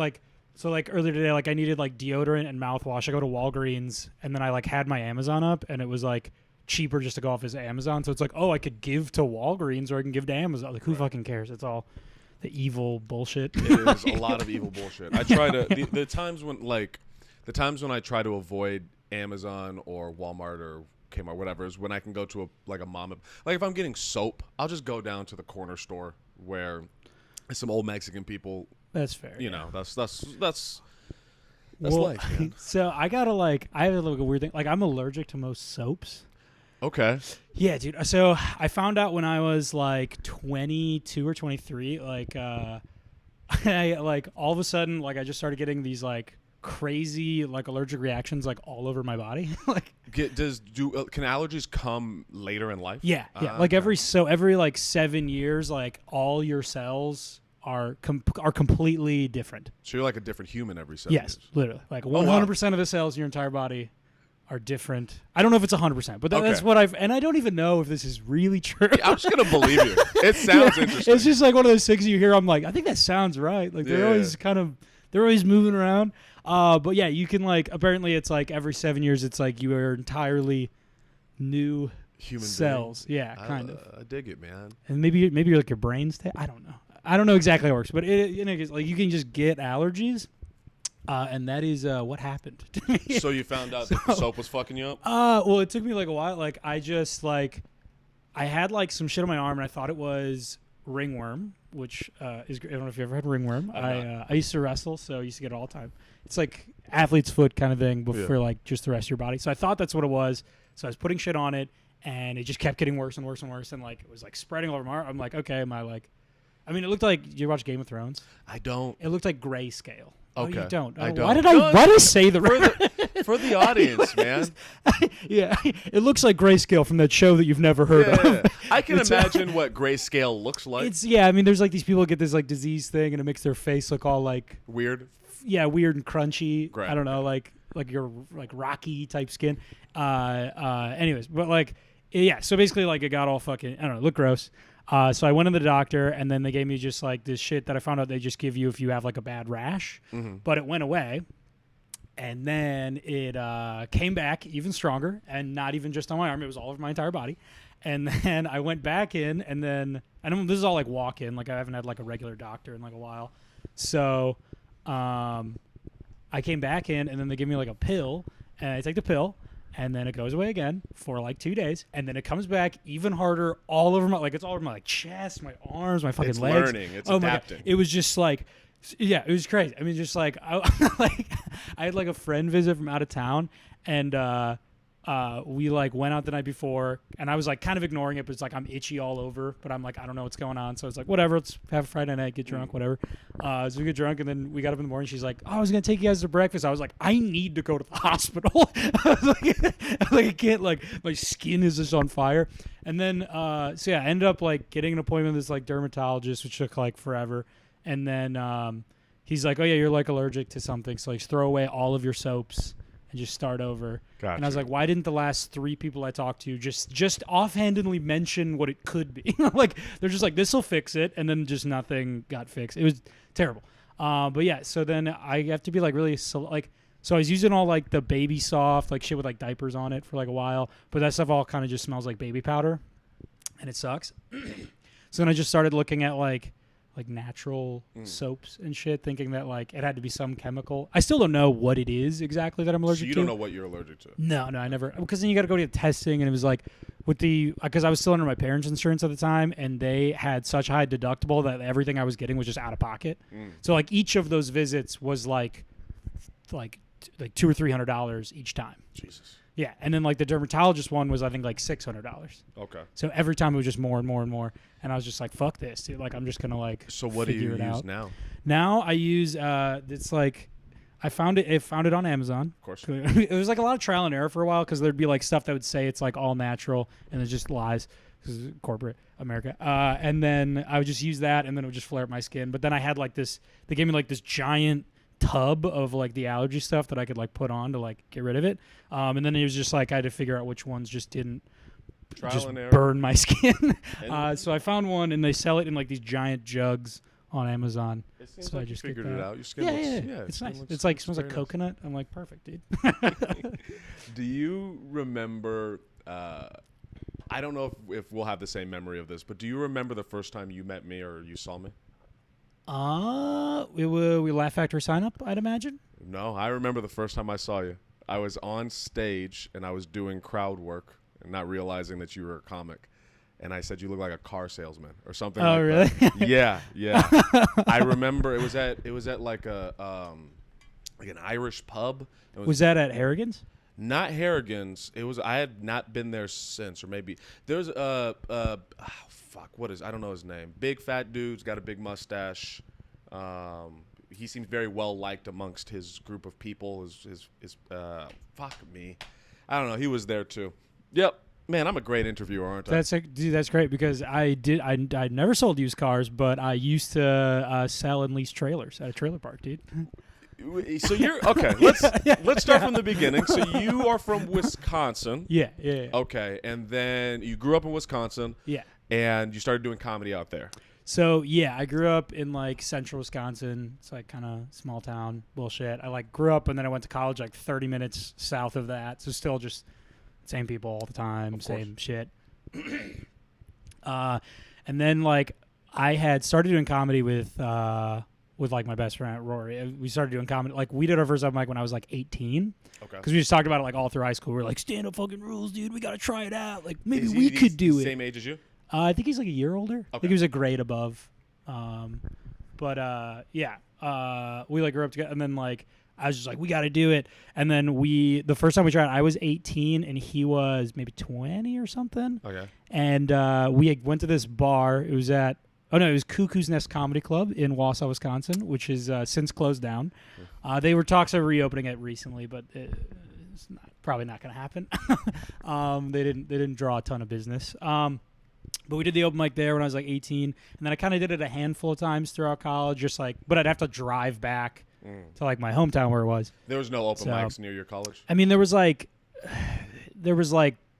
like earlier today, like I needed like deodorant and mouthwash. I go to Walgreens and then I like had my Amazon up and it was like cheaper just to go off as Amazon. So it's like, oh, I could give to Walgreens or I can give to Amazon. Like who fucking cares? It's all the evil bullshit. It is a lot of evil bullshit. I try to the times when I try to avoid Amazon or Walmart or Kmart, whatever, is when I can go to a mom. Like if I'm getting soap, I'll just go down to the corner store where some old Mexican people. That's fair. You know, that's well, life, man. So I have a little weird thing. Like I'm allergic to most soaps. Okay. Yeah, dude. So I found out when I was like 22 or 23, like I like all of a sudden like I just started getting these like crazy like allergic reactions like all over my body. Like can allergies come later in life? Yeah. Like every like 7 years, like all your cells are completely different. So you're like a different human every 7 years. Yes, literally. Like 100% of the cells in your entire body are different. I don't know if it's 100%, but that's what and I don't even know if this is really true. I'm just gonna believe you. It sounds interesting. It's just like one of those things you hear. I'm like, I think that sounds right. Like they're always moving around. But yeah, you can like apparently it's like every 7 years it's like you are entirely new human cells. being. Yeah, kind of. I dig it, man. And maybe you're like your brain's I don't know. I don't know exactly how it works, but like you can just get allergies. And that is what happened to me. So you found out that the soap was fucking you up? Well, it took me like a while. Like I just like I had like some shit on my arm, and I thought it was ringworm, which is I don't know if you ever had ringworm. I used to wrestle, so I used to get it all the time. It's like athlete's foot kind of thing, but for like just the rest of your body. So I thought that's what it was. So I was putting shit on it, and it just kept getting worse and worse and worse, and like it was like spreading all over my arm. I'm like, okay, am I like? I mean, it looked like. You watch Game of Thrones? I don't. It looked like grayscale. Okay. Oh, you don't. I don't. Why did I say for the audience, man? Yeah, it looks like grayscale from that show that you've never heard of. I can imagine what grayscale looks like. I mean, there's like these people get this like disease thing, and it makes their face look all like weird. Yeah, weird and crunchy. Great. I don't know, like your like rocky type skin. Anyways, but like yeah, so basically like it got all fucking I don't know, look gross. So I went to the doctor, and then they gave me just like this shit that I found out they just give you if you have like a bad rash. Mm-hmm. But it went away, and then it came back even stronger, and not even just on my arm; it was all over my entire body. And then I went back in, and then this is all like walk-in, like I haven't had like a regular doctor in like a while. So I came back in, and then they give me like a pill, and I take the pill. And then it goes away again for like 2 days, and then it comes back even harder all over it's all over my like chest, my arms, my fucking legs. It's learning, it's adapting. It was just like, yeah, it was crazy. I mean, just like I had like a friend visit from out of town, and we like went out the night before, and I was like kind of ignoring it, but it's like I'm itchy all over, but I'm like I don't know what's going on, so it's like whatever, let's have a Friday night, get drunk, whatever. So we get drunk, and then we got up in the morning. She's like, "Oh, I was gonna take you guys to breakfast." I was like, "I need to go to the hospital." I was like, I can't, like my skin is just on fire. And then so yeah, I ended up like getting an appointment with this like dermatologist, which took like forever. And then he's like, "Oh yeah, you're like allergic to something, so like throw away all of your soaps and just start over." Gotcha. And I was like, why didn't the last 3 people I talked to just offhandedly mention what it could be? Like they're just like, this will fix it, and then just nothing got fixed. It was terrible. But yeah, so then I have to be like really so I was using all like the baby soft like shit with like diapers on it for like a while, but that stuff all kind of just smells like baby powder, and it sucks. So then I just started looking at like natural soaps and shit, thinking that like it had to be some chemical. I still don't know what it is exactly that I'm allergic to. So you don't know what you're allergic to? No, I never. Because then you got to go to the testing, and it was like because I was still under my parents' insurance at the time, and they had such high deductible that everything I was getting was just out of pocket. So like each of those visits was like $200 or $300 each time. Jesus. Yeah, and then like the dermatologist one was I think like $600. Okay. So every time it was just more and more and more, and I was just like, "Fuck this, dude. Like I'm just gonna like." So what do you use now? Now I use it's like I found it on Amazon. Of course. It was like a lot of trial and error for a while because there'd be like stuff that would say it's like all natural and it's just lies because corporate America. And then I would just use that, and then it would just flare up my skin. But then I had like this. They gave me like this giant tub of like the allergy stuff that I could like put on to like get rid of it. And then it was just like I had to figure out which ones just didn't burn my skin. So I found one, and they sell it in like these giant jugs on Amazon. It seems So like I just you figured get it that. out. Your skin Yeah, looks, yeah, it's skin nice. looks- It's like looks smells like very nice. coconut. I'm like, perfect, dude. Do you remember? I don't know if we'll have the same memory of this, but do you remember the first time you met me or you saw me? We Laugh Factory sign up, I'd imagine. No, I remember the first time I saw you. I was on stage and I was doing crowd work and not realizing that you were a comic. And I said you look like a car salesman or something Oh, like really? that. Yeah. I remember it was at like an Irish pub. Was that at Harrigan's? Not Harrigan's. It was. I had not been there since, or maybe there's I don't know his name. Big fat dude's got a big mustache. He seems very well liked amongst his group of people. Fuck me. I don't know. He was there too. Yep. Man, I'm a great interviewer, aren't I? Dude, that's great because I never sold used cars, but I used to sell and lease trailers at a trailer park, dude. So you're okay. Let's start from the beginning. So you are from Wisconsin. Yeah. Okay, and then you grew up in Wisconsin. Yeah. And you started doing comedy out there. So yeah, I grew up in like central Wisconsin. It's like kind of small town bullshit. I like grew up and then I went to college like 30 minutes south of that. So still just same people all the time, same shit. And then like I had started doing comedy with like my best friend Rory. We started doing comedy. Like we did our first open mic when I was like 18. Okay. Because we just talked about it like all through high school. We were like, stand up fucking rules, dude. We got to try it out. Like maybe we could do it. Same age as you? I think he's like a year older. Okay. I think he was a grade above. We like grew up together, and then like I was just like, we got to do it. And then the first time we tried, I was 18 and he was maybe 20 or something. Okay. And we went to this bar. It was it was Cuckoo's Nest Comedy Club in Wausau, Wisconsin, which is since closed down. They were talks of reopening it recently, but it's probably not going to happen. They didn't draw a ton of business. But we did the open mic there when I was like 18, and then I kind of did it a handful of times throughout college, but I'd have to drive back to like my hometown where it was. There was no open mics near your college? I mean, there was like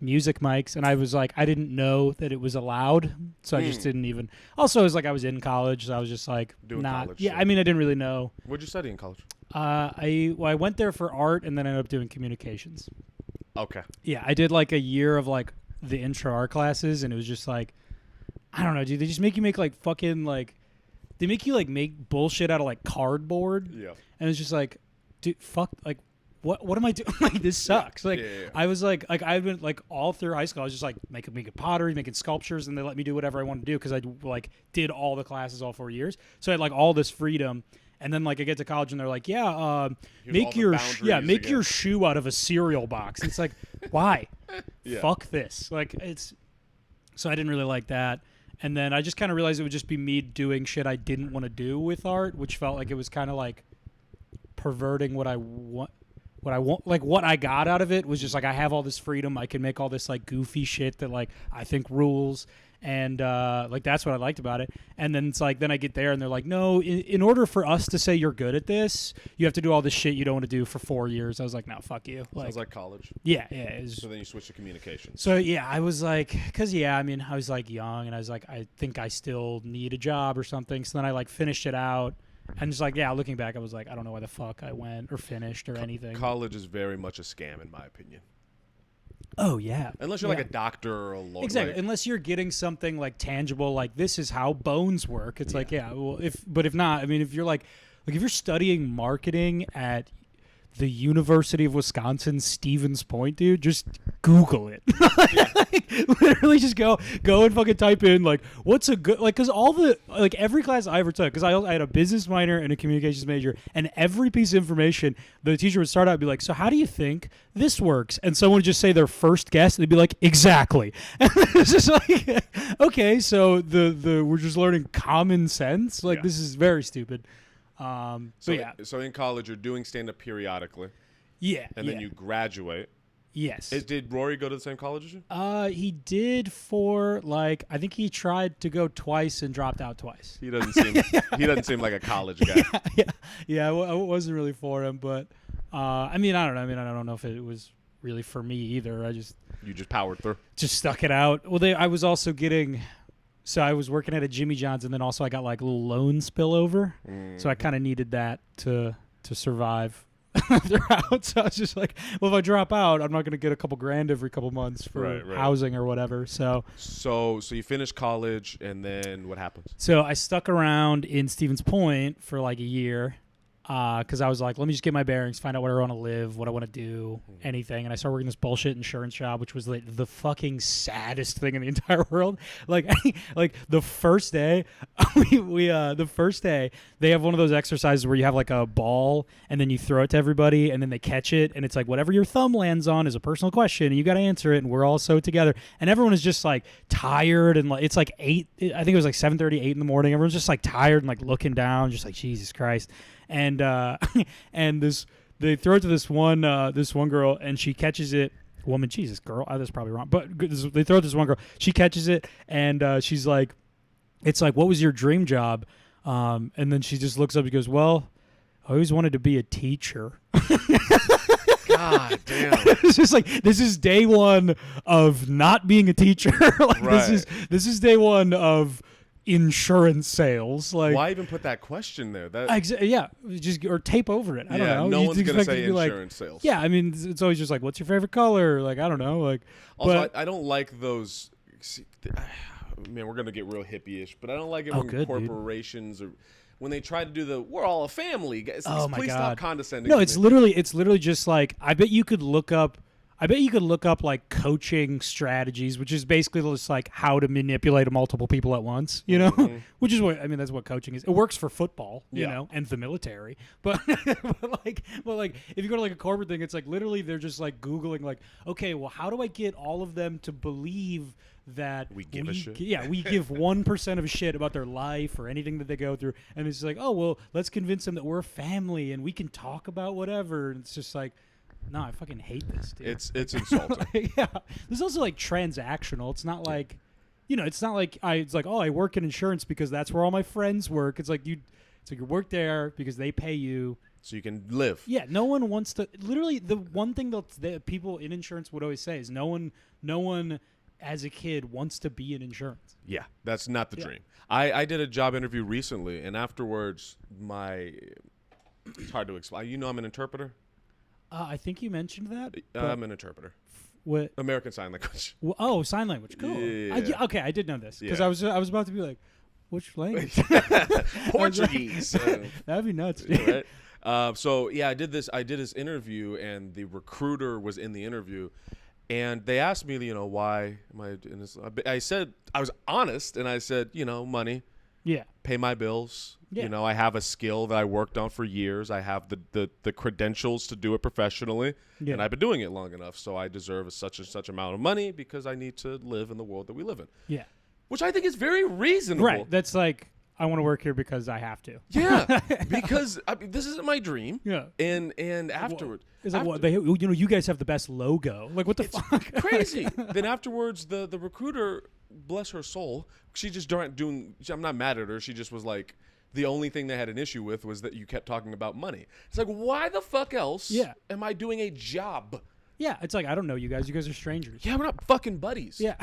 music mics, and I was like, I didn't know that it was allowed, so I just didn't even. Also, it was like I was in college, so I was just like doing not. college. Yeah, I mean, I didn't really know. What'd you study in college? I went there for art, and then I ended up doing communications. Okay. Yeah, I did like a year of like the intro art classes, and it was just like, I don't know, dude. They just make you make like fucking like, they make you like make bullshit out of like cardboard. Yeah. And it's just like, dude, fuck, like, what am I doing? Like, this sucks. Like, I was like I've been like all through high school, I was just like making pottery, making sculptures, and they let me do whatever I wanted to do because I like did all the classes all 4 years. So I had like all this freedom. And then like I get to college and they're like, make your shoe out of a cereal box. And it's like, why? Fuck this. Like so I didn't really like that. And then I just kind of realized it would just be me doing shit I didn't want to do with art, which felt like it was kind of like perverting what I want. Like what I got out of it was just like I have all this freedom. I can make all this like goofy shit that like I think rules. And like that's what I liked about it. And then it's like then I get there and they're like, no, in order for us to say you're good at this, you have to do all this shit you don't want to do for 4 years. I was like, no, fuck you. Sounds like college. Yeah. It was, so then you switch to communications. So yeah, I was like, I mean, I was like young and I was like, I think I still need a job or something. So then I like finished it out. And just like, looking back, I was like, I don't know why the fuck I went or finished or anything. College is very much a scam, in my opinion. Oh, yeah. Unless you're like a doctor or a lawyer. Exactly. Unless you're getting something like tangible, like this is how bones work. It's like, well, if not, I mean, if you're like if you're studying marketing at the University of Wisconsin, Stevens Point, dude, just Google it. Like, literally just go and fucking type in, like, what's a good, like, because all the, like, every class I ever took, because I had a business minor and a communications major, and every piece of information, the teacher would start out and be like, so how do you think this works? And someone would just say their first guess, and they'd be like, exactly. And it's just like, okay, so we're just learning common sense? Like, this is very stupid. So in college, you're doing stand-up periodically. Yeah. And then you graduate. Yes. Did Rory go to the same college as you? He did for like I think he tried to go twice and dropped out twice. He doesn't seem like a college guy. Yeah. It wasn't really for him, but I mean, I don't know. I mean, I don't know if it was really for me either. You just powered through. Just stuck it out. Well, I was also getting So I was working at a Jimmy John's, and then also I got like a little loan spillover. So I kind of needed that to survive throughout. So I was just like, well, if I drop out, I'm not going to get a couple grand every couple months for Right. housing or whatever. So you finish college, and then what happens? So I stuck around in Stevens Point for like a year because I was like, let me just get my bearings, find out where I want to live, what I want to do, anything. And I started working this bullshit insurance job, which was like the fucking saddest thing in the entire world. Like, like the first day, the first day they have one of those exercises where you have like a ball and then you throw it to everybody and then they catch it and it's like whatever your thumb lands on is a personal question and you got to answer it and we're all so together and everyone is just like tired and like it's like 8. I think it was like 7:30, 8 in the morning. Everyone's just like tired and like looking down, just like Jesus Christ. And and they throw it to this one girl and she catches it. Woman, Jesus, girl, that's probably wrong. But they throw it to this one girl. She catches it and she's like, it's like, what was your dream job? And then she just looks up and goes, well, I always wanted to be a teacher. God damn. It's just like, this is day one of not being a teacher. Like Right. this is day one of insurance sales. Like, Why even put that question there? That yeah, just or tape over it. I don't know. no You'd one's gonna expect it say to be like, insurance sales. yeah, I mean, it's always just like, what's your favorite color? Like, I don't know. Like, Also, but I don't like those. Man, we're gonna get real hippie-ish, but I don't like it when good, corporations or when they try to do the "we're all a family." Guys, Oh my please God. stop condescending. no, to it's me. literally just like, I bet you could look up like coaching strategies, which is basically just like how to manipulate multiple people at once, you know, which is what, I mean, that's what coaching is. It works for football, you Yeah. know, and the military, but, but like if you go to like a corporate thing, it's like literally they're just like Googling like, okay, well, how do I get all of them to believe that We give a shit? Yeah, we give 1% of a shit about their life or anything that they go through. And it's like, oh, well, let's convince them that we're a family and we can talk about whatever. And it's just like, no, I fucking hate this, dude. It's insulting. Like, yeah. This is also like transactional. It's not like, you know, it's not like it's like, oh, I work in insurance because that's where all my friends work. It's like you work there because they pay you. So you can live. Yeah, no one wants to. Literally, the one thing that people in insurance would always say is no one as a kid wants to be in insurance. Yeah, that's not the dream. I did a job interview recently, and afterwards, it's hard to explain. You know, I'm an interpreter. I think you mentioned that. I'm an interpreter. What? American Sign Language. Well, oh, sign language. Cool. Yeah. Okay, I did know this because Yeah. I was about to be like, which language? Portuguese. That'd be nuts. Dude. Right? So yeah, I did this interview, and the recruiter was in the interview, and they asked me, you know, why am I in this? I said I was honest, and I said, you know, money, Yeah. pay my bills. Yeah. You know, I have a skill that I worked on for years. I have the credentials to do it professionally, Yeah. and I've been doing it long enough, so I deserve such and such amount of money because I need to live in the world that we live in, Yeah. which I think is very reasonable. Right. That's like, I want to work here because I have to. Yeah, because I mean, this isn't my dream. Yeah. And afterward, It's like, what, you know, you guys have the best logo. Like, what the fuck? crazy. Then afterwards, the recruiter, bless her soul, she just doing. I'm not mad at her. She just was like, the only thing they had an issue with was that you kept talking about money. It's like, why the fuck else? Yeah. Am I doing a job? Yeah. It's like, I don't know you guys. You guys are strangers. Yeah, we're not fucking buddies. Yeah.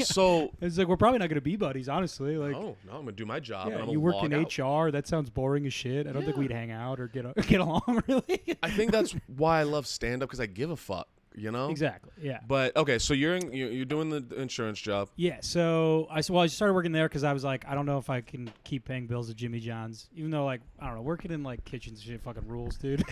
So. It's like, we're probably not going to be buddies, honestly. Like, Oh no, I'm gonna do my job. yeah, and I'm you gonna work in log out. HR. That sounds boring as shit. I don't think Yeah. we'd hang out or get along, really. I think that's why I love stand up, because I give a fuck. You know. Exactly. Yeah. But okay, so you're doing the insurance job. Yeah, so I started working there because I was like, I don't know if I can keep paying bills at Jimmy John's, even though like I don't know, working in like kitchens and shit fucking rules, dude.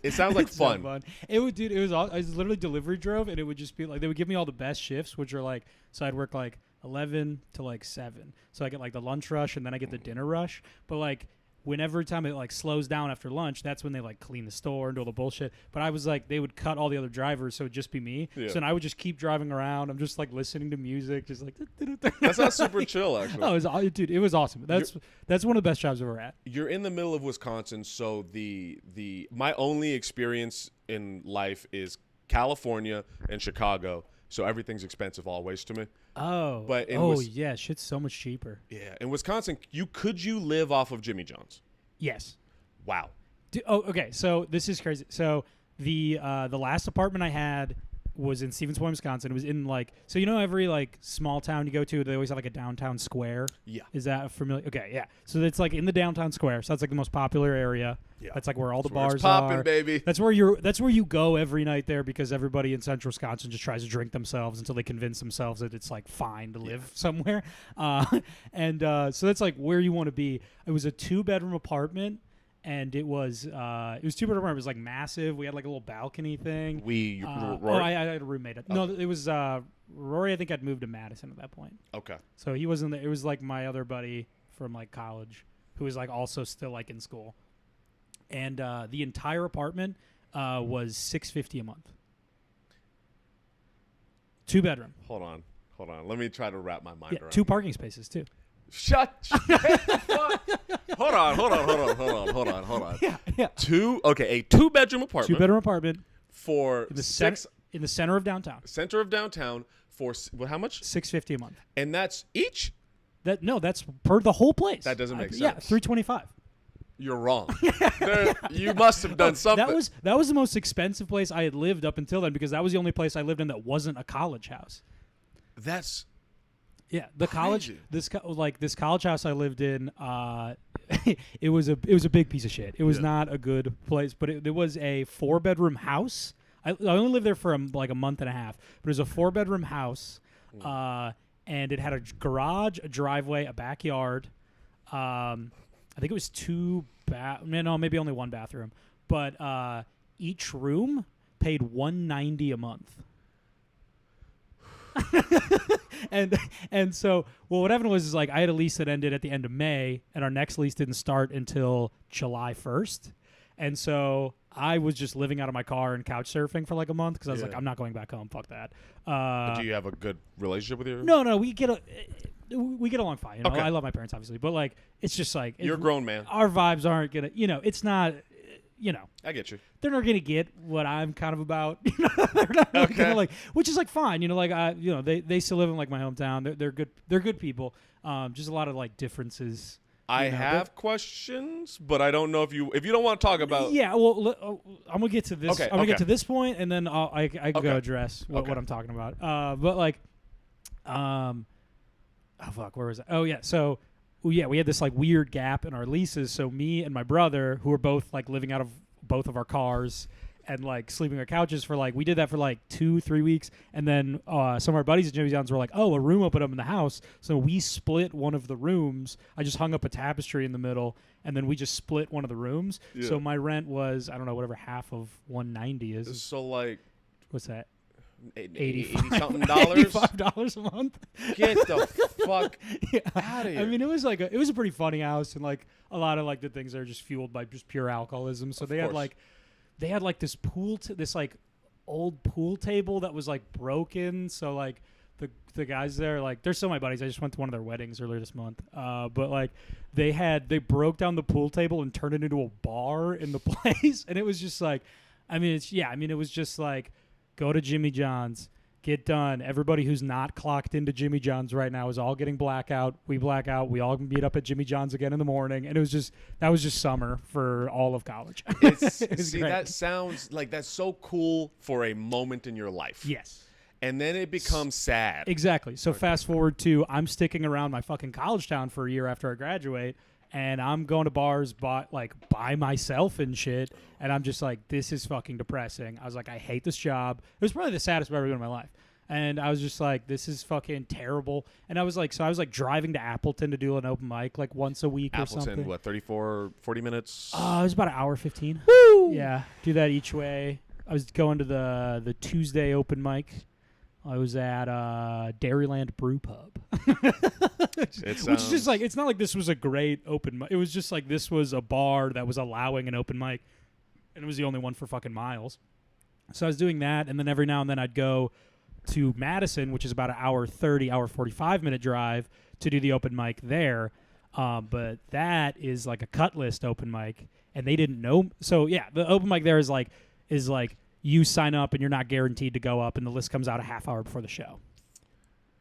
It sounds like It's so fun. It would, dude. It was all, I was literally delivery drove, and it would just be like they would give me all the best shifts, which are like, so I'd work like 11 to like 7, so I get like the lunch rush and then I get the dinner rush, but like. Whenever time it like slows down after lunch, that's when they like clean the store and do all the bullshit. But I was like, they would cut all the other drivers, so it'd just be me. Yeah. So then I would just keep driving around. I'm just like listening to music, just like. That's not super chill, actually. Oh, dude, it was awesome. That's one of the best jobs I've ever had. You're in the middle of Wisconsin, so my only experience in life is California and Chicago. So everything's expensive always to me. Oh, But in yeah, shit's so much cheaper. Yeah, in Wisconsin, could you live off of Jimmy John's? Yes. Wow. Okay. So this is crazy. So the last apartment I had was in Stevens Point, Wisconsin. It was in like, so you know every like small town you go to, they always have like a downtown square. Yeah. Is that familiar? Okay, yeah. So it's like in the downtown square. So that's like the most popular area. Yeah. That's like where all the That's where it's bars poppin', are. baby. That's where you go every night there because everybody in Central Wisconsin just tries to drink themselves until they convince themselves that it's like fine to live somewhere. So that's like where you want to be. It was a 2-bedroom apartment. And it was 2-bedroom apartment. It was like massive. We had like a little balcony thing. Rory? I had a roommate. No, it was Rory. I think I'd moved to Madison at that point. Okay. So he wasn't there. It was like my other buddy from like college who was like also still like in school. And the entire apartment was $650 a month. 2-bedroom. Hold on. Let me try to wrap my mind around 2 parking spaces too. Shut Hold on. Yeah. A 2-bedroom apartment. 2-bedroom apartment for in the center of downtown. Center of downtown for how much? $650 a month. And that's each? That's per the whole place. That doesn't make sense. Yeah, $325. You're wrong. You must have done something. That was the most expensive place I had lived up until then because that was the only place I lived in that wasn't a college house. That's yeah. The college crazy. this college house I lived in. It was a big piece of shit. It was not a good place, but it was a 4-bedroom house. I only lived there for like a month and a half, but it was a 4-bedroom house, and it had a garage, a driveway, a backyard. I think it was 2 maybe only 1 bathroom, but each room paid $190 a month. and so what happened was like I had a lease that ended at the end of May, and our next lease didn't start until July 1st, and so I was just living out of my car and couch surfing for like a month because I was like, I'm not going back home. Fuck that. But do you have a good relationship with your? No, we get along fine. You know? Okay. I love my parents obviously, but like it's just like you're a grown man. Our vibes aren't gonna. It's not. I get you. They're not gonna get what I'm kind of about. They're not gonna like, which is like fine. They still live in like my hometown. They're good. They're good people. Just a lot of like differences. I have questions, but I don't know if you don't want to talk about. Yeah, well, I'm gonna get to this. Okay, I'm gonna get to this point, and then I can go address what I'm talking about. But like, oh fuck, where was it? Oh yeah, so. Yeah, we had this like weird gap in our leases. So me and my brother, who were both like living out of both of our cars and like sleeping on couches for like, we did that for like 2-3 weeks. And then some of our buddies at Jimmy John's were like, oh, a room opened up in the house. So we split one of the rooms. I just hung up a tapestry in the middle, and then we just split one of the rooms. Yeah. So my rent was, I don't know, whatever half of $190 is. So like, what's that? $80-something. $85 a month. Get the fuck out of here. I mean, it was a pretty funny house, and like a lot of like the things are just fueled by just pure alcoholism. So they had like this this like old pool table that was like broken. So like the guys there, like they're still my buddies. I just went to one of their weddings earlier this month. But like they broke down the pool table and turned it into a bar in the place, and it was just like, it was just like. Go to Jimmy John's, get done. Everybody who's not clocked into Jimmy John's right now is all getting blackout. We black out. We all meet up at Jimmy John's again in the morning. And that was just summer for all of college. That sounds like that's so cool for a moment in your life. Yes. And then it becomes sad. Exactly. So fast forward to I'm sticking around my fucking college town for a year after I graduate. And I'm going to bars by myself and shit. And I'm just like, this is fucking depressing. I was like, I hate this job. It was probably the saddest I've ever been in my life. And I was just like, this is fucking terrible. And I was like driving to Appleton to do an open mic like once a week or something. Appleton, what, 34, 40 minutes? It was about an hour 15. Woo! Yeah, do that each way. I was going to the Tuesday open mic. I was at Dairyland Brew Pub. Which is just like, it's not like this was a great open mic. It was just like this was a bar that was allowing an open mic. And it was the only one for fucking miles. So I was doing that. And then every now and then I'd go to Madison, which is about an hour 45-minute drive to do the open mic there. But that is like a cut list open mic. And they didn't know. So yeah, the open mic there is like you sign up and you're not guaranteed to go up, and the list comes out a half hour before the show.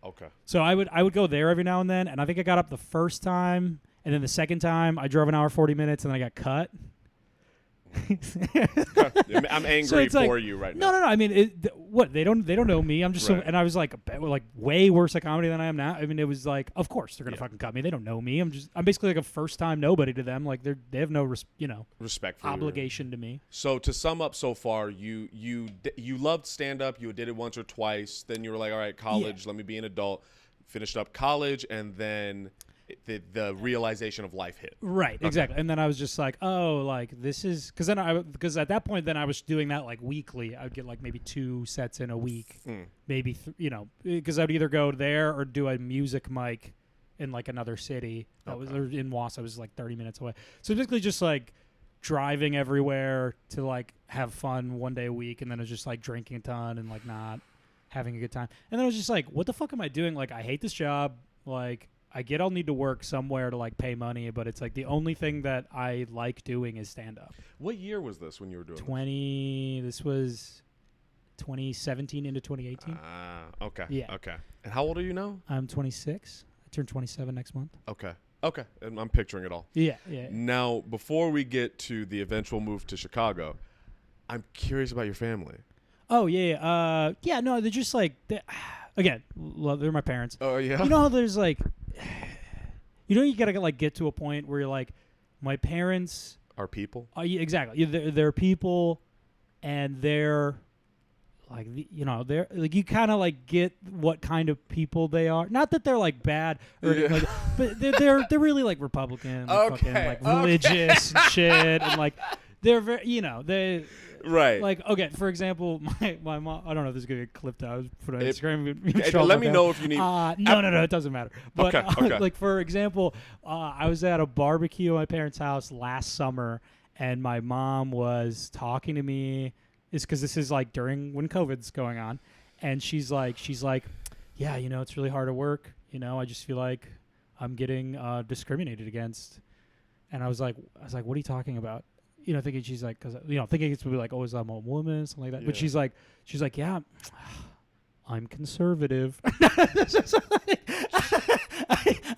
Okay. So I would go there every now and then, and I think I got up the first time, and then the second time I drove an hour 40 minutes, and then I got cut. I'm angry it's like, for you right now. No. I mean, what they don't know me. I'm just Right. and I was like way worse at comedy than I am now. I mean, it was like, of course they're gonna fucking cut me. They don't know me. I'm basically like a first time nobody to them. Like they have no Respect for you. obligation to me. So to sum up so far, you loved stand up. You did it once or twice. Then you were like, all right, college. Let me be an adult. Finished up college, and then the realization of life hit. Right, exactly. And then I was just like, oh, like this is because at that point then I was doing that like weekly. I'd get like maybe 2 sets in a week, maybe because I'd either go there or do a music mic in like another city. That was in Wausau. Was like 30 minutes away. So basically just like driving everywhere to like have fun one day a week, and then it was just like drinking a ton and like not having a good time. And then I was just like, what the fuck am I doing? Like I hate this job. Like I get I'll need to work somewhere to like pay money, but it's like the only thing that I like doing is stand up. What year was this when you were doing This was 2017 into 2018. Okay. Yeah. Okay. And how old are you now? I'm 26. I turn 27 next month. Okay. And I'm picturing it all. Yeah. Now, before we get to the eventual move to Chicago, I'm curious about your family. Oh, yeah. No, they're just like, again, they're my parents. Oh, yeah? You know how there's like, you gotta like get to a point where you're like, my parents are people. Yeah, exactly. They're people, and they're like they're like you kind of like get what kind of people they are. Not that they're like bad or anything like that, but they're really like Republican, like, fucking, like religious and shit, and like they're very they. Right. Like, okay, for example, my mom, I don't know if this is going to get clipped out. I was put on Instagram. Let me know if you need. No, it doesn't matter. But, okay. Like, for example, I was at a barbecue at my parents' house last summer, and my mom was talking to me. It's because this is, like, during when COVID's going on. And she's like, yeah, it's really hard to work. I just feel like I'm getting discriminated against. And I was like, what are you talking about? Thinking she's like, because thinking it's gonna be like, oh, is I'm a woman, something like that. Yeah. But she's like, yeah, I'm conservative.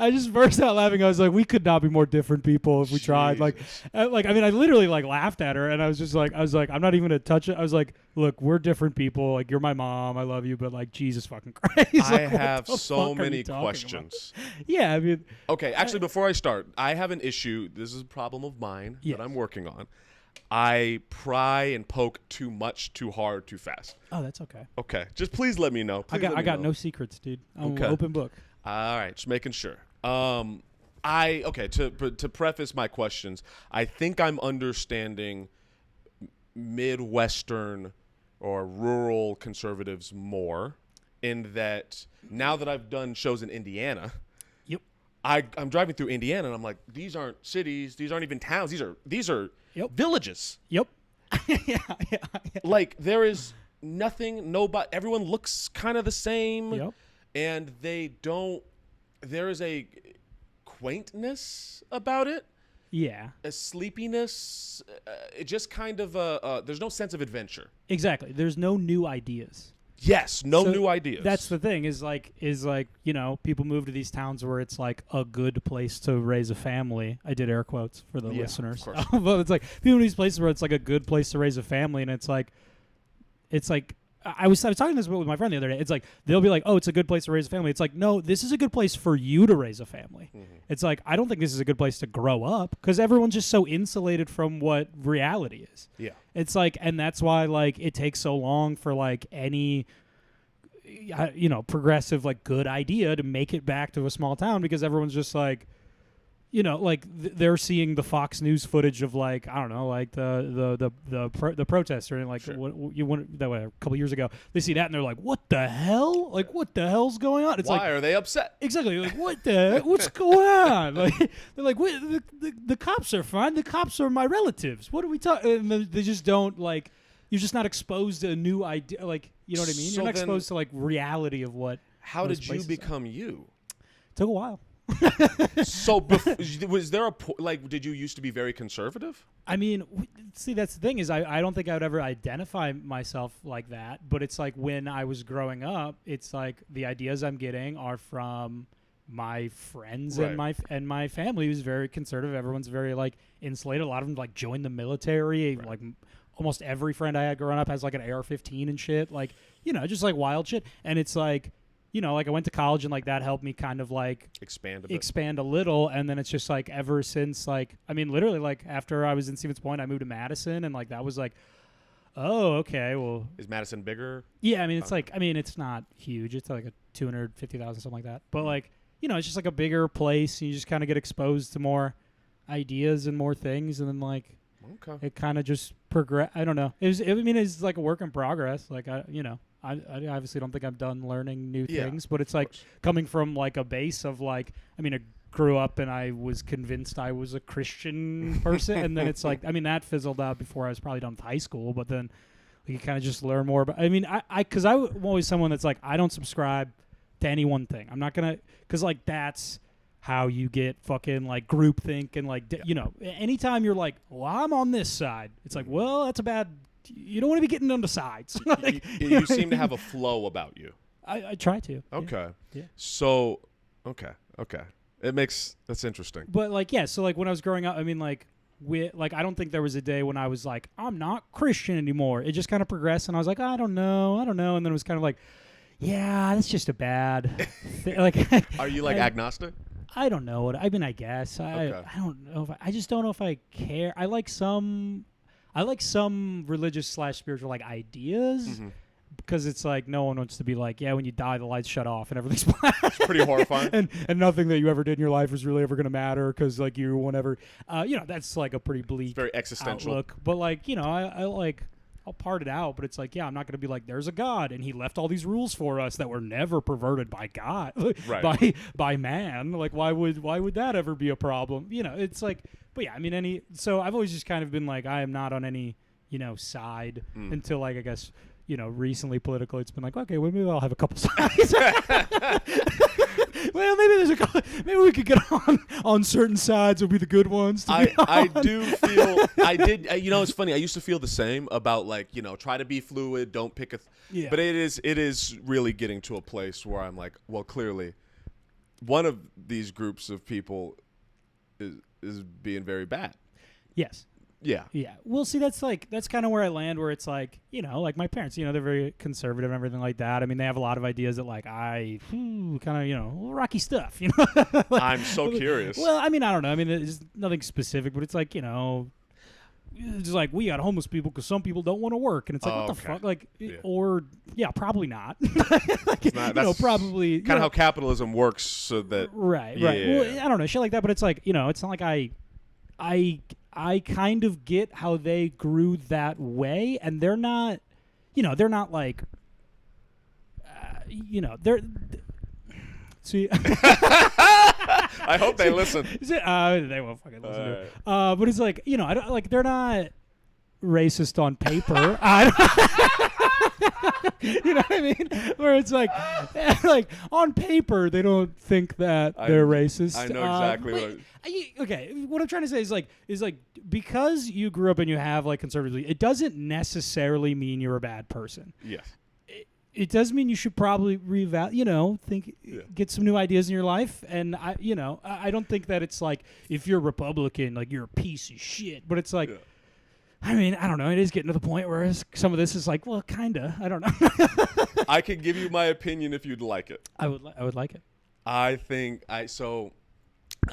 I just burst out laughing. I was like, we could not be more different people if we tried. Like, I literally like laughed at her, and I was like, I'm not even gonna touch it. I was like, look, we're different people. Like, you're my mom. I love you, but like, Jesus fucking Christ. I have so many questions. Yeah, I mean. Okay, actually, before I start, I have an issue. This is a problem of mine that I'm working on. I pry and poke too much, too hard, too fast. Oh, that's okay. Okay, just please let me know. I got no secrets, dude. I'm an open book. All right, just making sure. To preface my questions, I think I'm understanding Midwestern or rural conservatives more, in that now that I've done shows in Indiana. I'm driving through Indiana and I'm like, these aren't cities, these aren't even towns, these are villages. Yep. Yeah. Like there is nothing, nobody, everyone looks kind of the same. Yep. And there is a quaintness about it. Yeah. A sleepiness. It just kind of there's no sense of adventure. Exactly. There's no new ideas. Yes, new ideas. That's the thing is people move to these towns where it's like a good place to raise a family. I did air quotes for the listeners. Of course. But it's like people in these places where it's like a good place to raise a family, and it's like I was talking this with my friend the other day. It's like they'll be like, "Oh, it's a good place to raise a family." It's like, no, this is a good place for you to raise a family. Mm-hmm. It's like I don't think this is a good place to grow up because everyone's just so insulated from what reality is. Yeah, it's like, and that's why like it takes so long for like any progressive like good idea to make it back to a small town because everyone's just like. They're seeing the Fox News footage of like I don't know, like the protester and like that way a couple years ago. They see that and they're like, "What the hell? Like, what the hell's going on?" It's why are they upset? Exactly. Like, what's going on? Like, they're like, the cops are fine. The cops are my relatives. What are we talking? And they just don't like. You're just not exposed to a new idea. Like, you know what I mean? You're not exposed to like reality of what. How did you become you? It took a while. So was there did you used to be very conservative? I mean, see, that's the thing is I don't think I would ever identify myself like that, but it's like when I was growing up, it's like the ideas I'm getting are from my friends Right. and my family was very conservative. Everyone's very like insulated. A lot of them like joined the military. Right. Like almost every friend I had growing up has like an AR-15 and shit. Like, you know, just like wild shit. And it's like, you know, like I went to college and like that helped me kind of like expand a little. And then it's just like ever since like, I mean, literally like after I was in Stevens Point, I moved to Madison and like that was like, oh, okay, well. Is Madison bigger? Yeah, I mean, it's like, I mean, it's not huge. It's like a 250,000, something like that. But like, you know, it's just like a bigger place. And you just kind of get exposed to more ideas and more things. And then like, it kind of just progress. I don't know. I mean, it's like a work in progress. Like, I obviously don't think I'm done learning new things, but it's like coming from like a base of like, I mean, I grew up and I was convinced I was a Christian person. And then it's like, I mean, that fizzled out before I was probably done with high school, but then you kind of just learn more. But I mean, cause I'm always someone that's like, I don't subscribe to any one thing. I'm not going to, cause like that's how you get fucking like groupthink and like, you know, anytime you're like, well, I'm on this side, it's like, well, that's a bad, you don't want to be getting onto sides. Like, you seem to have a flow about you. I try to. Okay. Yeah. So, okay. That's interesting. But like, yeah, so like when I was growing up, I mean, like, I don't think there was a day when I was like, I'm not Christian anymore. It just kind of progressed and I was like, I don't know. And then it was kind of like, yeah, that's just a bad thing. Like, are you like agnostic? I don't know. I mean, I guess. I don't know. I just don't know if I care. I like some religious / spiritual like ideas because it's like no one wants to be like, yeah, when you die, the lights shut off and everything's black. It's pretty horrifying. and nothing that you ever did in your life is really ever going to matter because like you won't ever, you know, that's like a pretty bleak, it's very existential outlook. But like, you know, I like. I'll part it out, but it's like, yeah, I'm not going to be like, there's a God, and he left all these rules for us that were never perverted by God, right. by man. Like, why would that ever be a problem? You know, it's like, but yeah, I mean, so I've always just kind of been like, I am not on any, you know, side until like, I guess, you know, recently politically, it's been like, okay, well, maybe I'll have a couple sides. Well, maybe we could get on certain sides. Will be the good ones. I do feel you know, it's funny. I used to feel the same about like, you know, try to be fluid, don't pick a. But it is really getting to a place where I'm like, well, clearly, one of these groups of people is being very bad. Yes. Yeah. Yeah. Well, see, that's kind of where I land, where it's like, you know, like my parents, you know, they're very conservative and everything like that. I mean, they have a lot of ideas that like kind of, you know, rocky stuff, you know. Like, I'm so curious. Well, I mean, I don't know. I mean, it's nothing specific, but it's like, you know, it's like we got homeless people because some people don't want to work. And it's like, what the fuck? Like, or, yeah, probably not. Like, you know, probably. Kind of how capitalism works so that. Right. Well, I don't know, shit like that. But it's like, you know, it's not like I kind of get how they grew that way, and they're not, you know, they're not like, you know, they're. See, I hope they listen. They won't fucking listen to it. But it's like, you know, I don't like. They're not racist on paper. You know what I mean? Where it's like on paper they don't think that they're racist. I know exactly what. Okay, what I'm trying to say is like because you grew up and you have like conservatively, it doesn't necessarily mean you're a bad person. Yes. It does mean you should probably get some new ideas in your life. And I don't think that it's like if you're Republican, like you're a piece of shit. But it's like. Yeah. I mean, I don't know. It is getting to the point where some of this is like, well, kind of. I don't know. I could give you my opinion if you'd like it. I would like it. I think I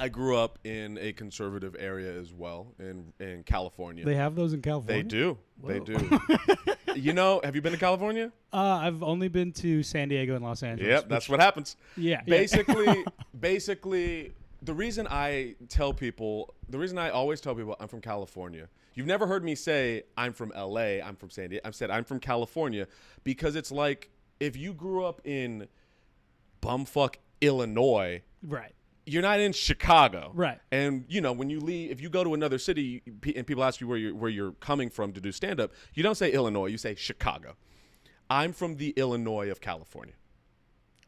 grew up in a conservative area as well in California. They have those in California? They do. Whoa. They do. You know, have you been to California? I've only been to San Diego and Los Angeles. Yep, that's what happens. Yeah. Basically, the reason I always tell people I'm from California. You've never heard me say I'm from LA, I'm from San Diego. I've said I'm from California because it's like if you grew up in bumfuck Illinois, right? You're not in Chicago, right? And you know when you leave, if you go to another city and people ask you where you're coming from to do stand up, you don't say Illinois, you say Chicago. I'm from the Illinois of California.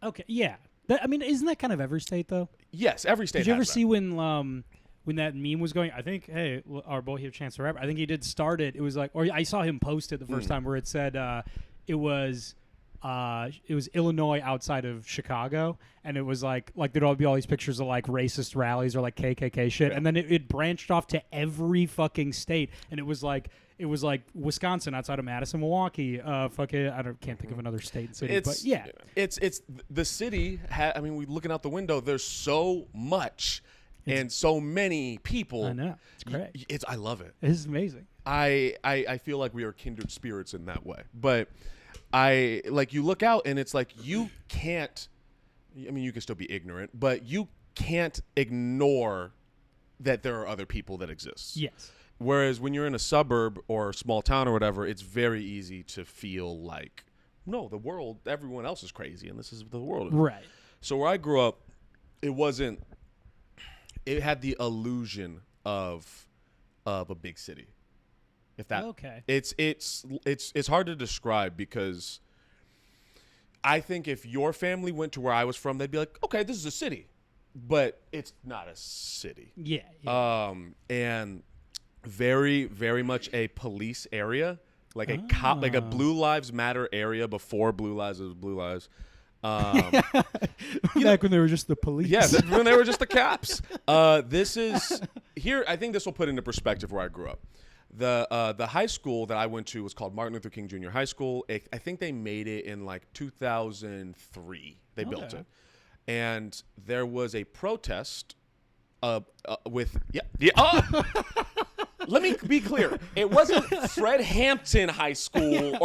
Okay, yeah. I mean, isn't that kind of every state though? Yes, every state. Did you ever see when that meme was going? I think, hey, our boy here, Chance the Rapper. I think he did start it. It was like, or I saw him post it the first time where it said it was It was Illinois outside of Chicago, and it was like there'd all be all these pictures of like racist rallies or like KKK shit, and then it branched off to every fucking state, and it was like Wisconsin outside of Madison, Milwaukee, fucking can't think of another state and city, but yeah, it's the city. I mean, we looking out the window. There's so much and so many people. I know, it's great. I love it. It's amazing. I feel like we are kindred spirits in that way, but you look out and it's like you can't. I mean, you can still be ignorant, but you can't ignore that there are other people that exist. Yes. Whereas when you're in a suburb or a small town or whatever, it's very easy to feel like, no, the world, everyone else is crazy, and this is the world. Right. So where I grew up, it had the illusion of a big city. If that, okay. It's hard to describe because I think if your family went to where I was from, they'd be like, okay, this is a city, but it's not a city. Yeah. And very, very much a police area, like like a Blue Lives Matter area before Blue Lives was Blue Lives. Back when they were just the police. Yeah, when they were just the cops. This is here. I think this will put into perspective where I grew up. The high school that I went to was called Martin Luther King Jr. High School. I think they made it in like 2003. They built it, and there was a protest. Let me be clear. It wasn't Fred Hampton High School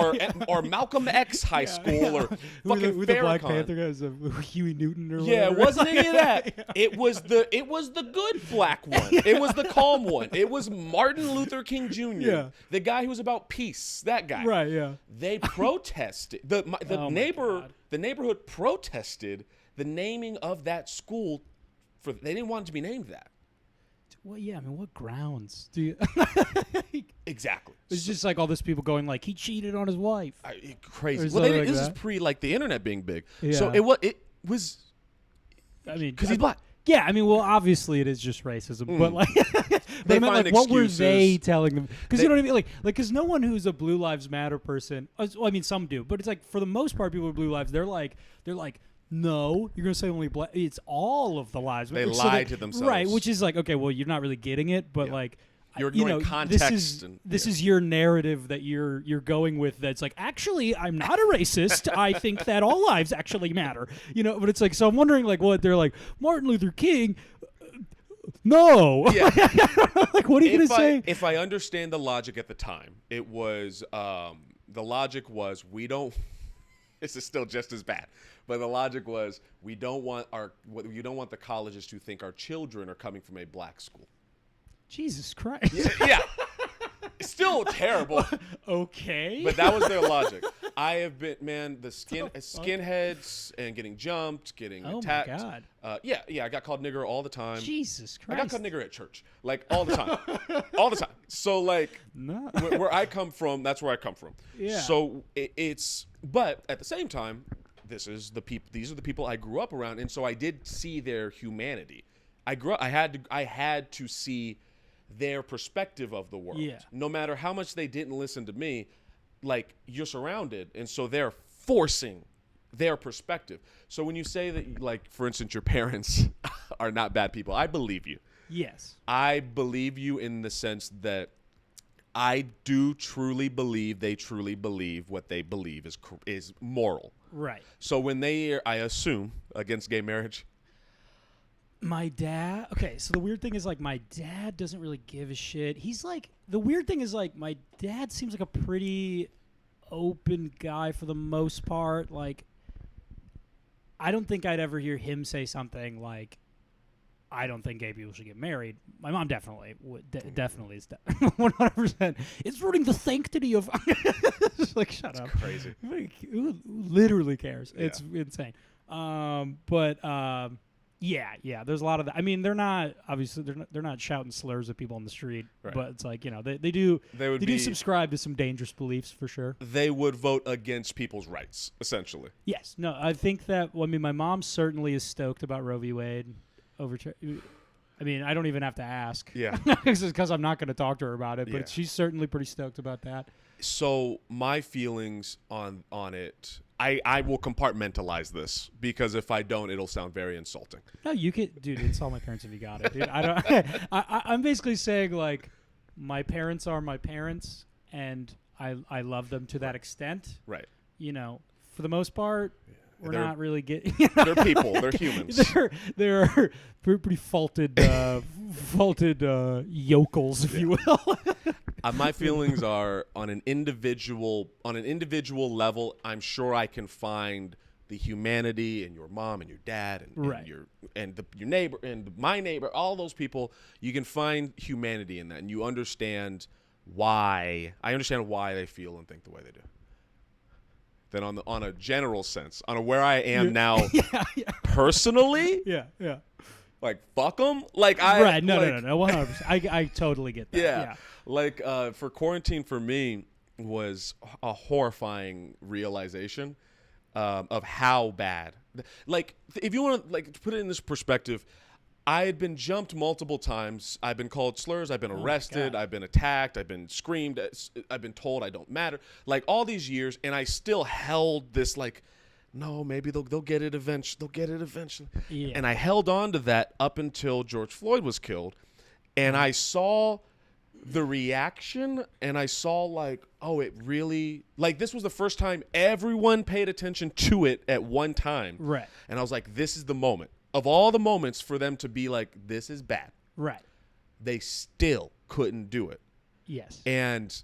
or Malcolm X High School or fucking with the Black Farrakhan. Panther guys, Huey Newton or Yeah, whatever. it wasn't any of that. It was the good black one. It was the calm one. It was Martin Luther King Jr. Yeah. The guy who was about peace. That guy. Right. Yeah. They protested. The neighborhood protested the naming of that school. They didn't want it to be named that. Well, yeah. I mean, what grounds do you? Exactly. It's just like all these people going like he cheated on his wife. Crazy. Or Well, something like this is that. pre like the internet being big. Yeah. So it was. I mean, because he's black. Yeah, I mean, well, obviously it is just racism, but like, but They I meant, find like, what were excuses. they telling them? Because you know what I mean, like, because no one who's a Blue Lives Matter person. Well, I mean, some do, but it's like for the most part, people with blue lives, they're like, no, you're gonna say only black. It's all of the lives. They So lie to themselves, right? Which is like, okay, well, you're not really getting it, but like. You're ignoring context. This is your narrative that you're going with. That's like, actually, I'm not a racist. I think that all lives actually matter. You know, but it's like, so I'm wondering, like, what they're like, Martin Luther King. No. Yeah. Like, what are you gonna say? If I understand the logic at the time, it was the logic was we don't. This is still just as bad, but the logic was we don't want the colleges to think our children are coming from a black school. Jesus Christ. Yeah. It's still terrible. Okay. But that was their logic. I have been, man, skinheads and getting jumped, getting attacked. Oh, my God. Yeah, I got called nigger all the time. Jesus Christ. I got called nigger at church, like all the time. All the time. So, like, No. where I come from, that's where I come from. Yeah. So but at the same time, these are the people I grew up around, and so I did see their humanity. I had to see their perspective of the world. Yeah. No matter how much they didn't listen to me, like, you're surrounded, and so they're forcing their perspective. So when you say that, like, for instance, your parents are not bad people, I believe you. Yes. I believe you in the sense that I do truly believe they truly believe what they believe is moral. Right. So when they, I assume, against gay marriage. My dad. Okay, so the weird thing is, like, my dad doesn't really give a shit. He's like, the weird thing is, like, my dad seems like a pretty open guy for the most part. Like, I don't think I'd ever hear him say something like, I don't think gay people should get married. My mom definitely definitely is 100%. It's ruining the sanctity of. Just like, shut up. Crazy. Who literally cares? Yeah. It's insane. Yeah. There's a lot of that. I mean, they're not shouting slurs at people on the street, right. But it's like, you know, they do subscribe to some dangerous beliefs for sure. They would vote against people's rights, essentially. Yes. No, I think that. Well, I mean, my mom certainly is stoked about Roe v. Wade. I I mean, I don't even have to ask. Yeah. Because I'm not going to talk to her about it. But Yeah. she's certainly pretty stoked about that. So my feelings on it, I will compartmentalize this because if I don't, it'll sound very insulting. No, you can, dude. Insult my parents if you got it, dude. I don't. I'm basically saying like, my parents are my parents, and I love them to that extent. Right. You know, for the most part, we're They're- not really getting. They're people. They're humans. They're pretty faulted yokels, if you will. My feelings are on an individual level. I'm sure I can find the humanity in your mom and your dad and, Right. your neighbor and my neighbor, all those people. You can find humanity in that, and you understand why. I understand why they feel and think the way they do. Then on a general sense, on a where I am now, personally, yeah. like fuck them. Like No, 100%. I totally get that. Yeah. Like for quarantine for me was a horrifying realization of how bad. Like if you want to like to put it in this perspective, I had been jumped multiple times. I've been called slurs. I've been arrested. I've been attacked. I've been screamed at. I've been told I don't matter. Like all these years, and I still held this like, no, maybe they'll get it eventually. They'll get it eventually. Yeah. And I held on to that up until George Floyd was killed, and I saw the reaction, and I saw like, oh, it really like this was the first time everyone paid attention to it at one time. Right. And I was like, this is the moment. Of all the moments for them to be like, this is bad, Right. they still couldn't do it. Yes. And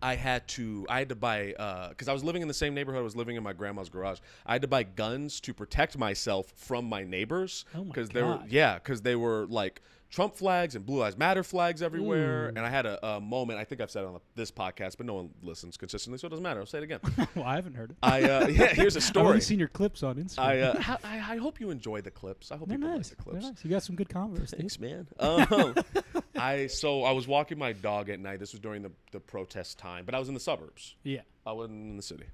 I had to buy, because I was living in the same neighborhood. I was living in my grandma's garage. I had to buy guns to protect myself from my neighbors. Oh my they were, God. because they were like Trump flags and Blue Lives Matter flags everywhere. Ooh. And I had a moment, I think I've said it on this podcast, but no one listens consistently, so it doesn't matter. I'll say it again. Well, I haven't heard it. Here's a I've story. only seen your clips on Instagram. I hope you enjoy the clips. I hope They're people nice. like the They're clips. nice. You got some good Converse. Thanks, man. I was walking my dog at night. This was during the protest time, but I was in the suburbs. Yeah. I wasn't in the city.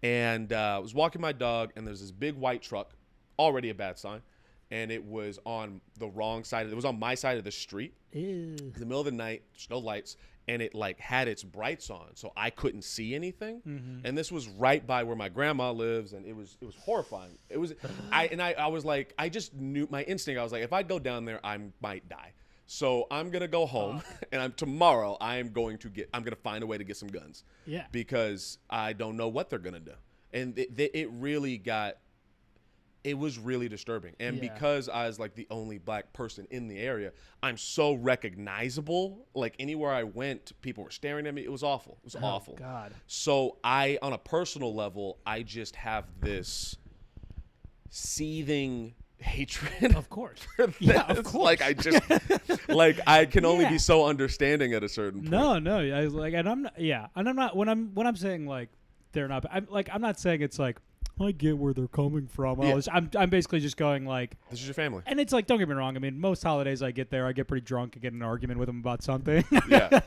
And I was walking my dog, and there's this big white truck, already a bad sign, and it was on the wrong side. It was on my side of the street. Ew. In the middle of the night, there's no lights, and it like had its brights on, so I couldn't see anything. Mm-hmm. And this was right by where my grandma lives, and it was horrifying. It was I was like, I just knew my instinct. I was like, if I go down there, I might die. So I'm gonna go home, and tomorrow I'm gonna find a way to get some guns. Yeah. Because I don't know what they're gonna do, and it was really disturbing. And Yeah. because I was like the only black person in the area, I'm so recognizable. Like anywhere I went, people were staring at me. It was awful. It was awful. God. So on a personal level, I just have this seething hatred. Of course. for Yeah, this. of course. Like I just, like I can only Yeah. be so understanding at a certain point. No. I was like, and I'm not. Yeah, and I'm not. When I'm saying like they're not. I'm not saying it's like I get where they're coming from. Yeah. I'm basically just going like. This is your family. And it's like, don't get me wrong. I mean, most holidays I get there, I get pretty drunk and get in an argument with them about something. Yeah.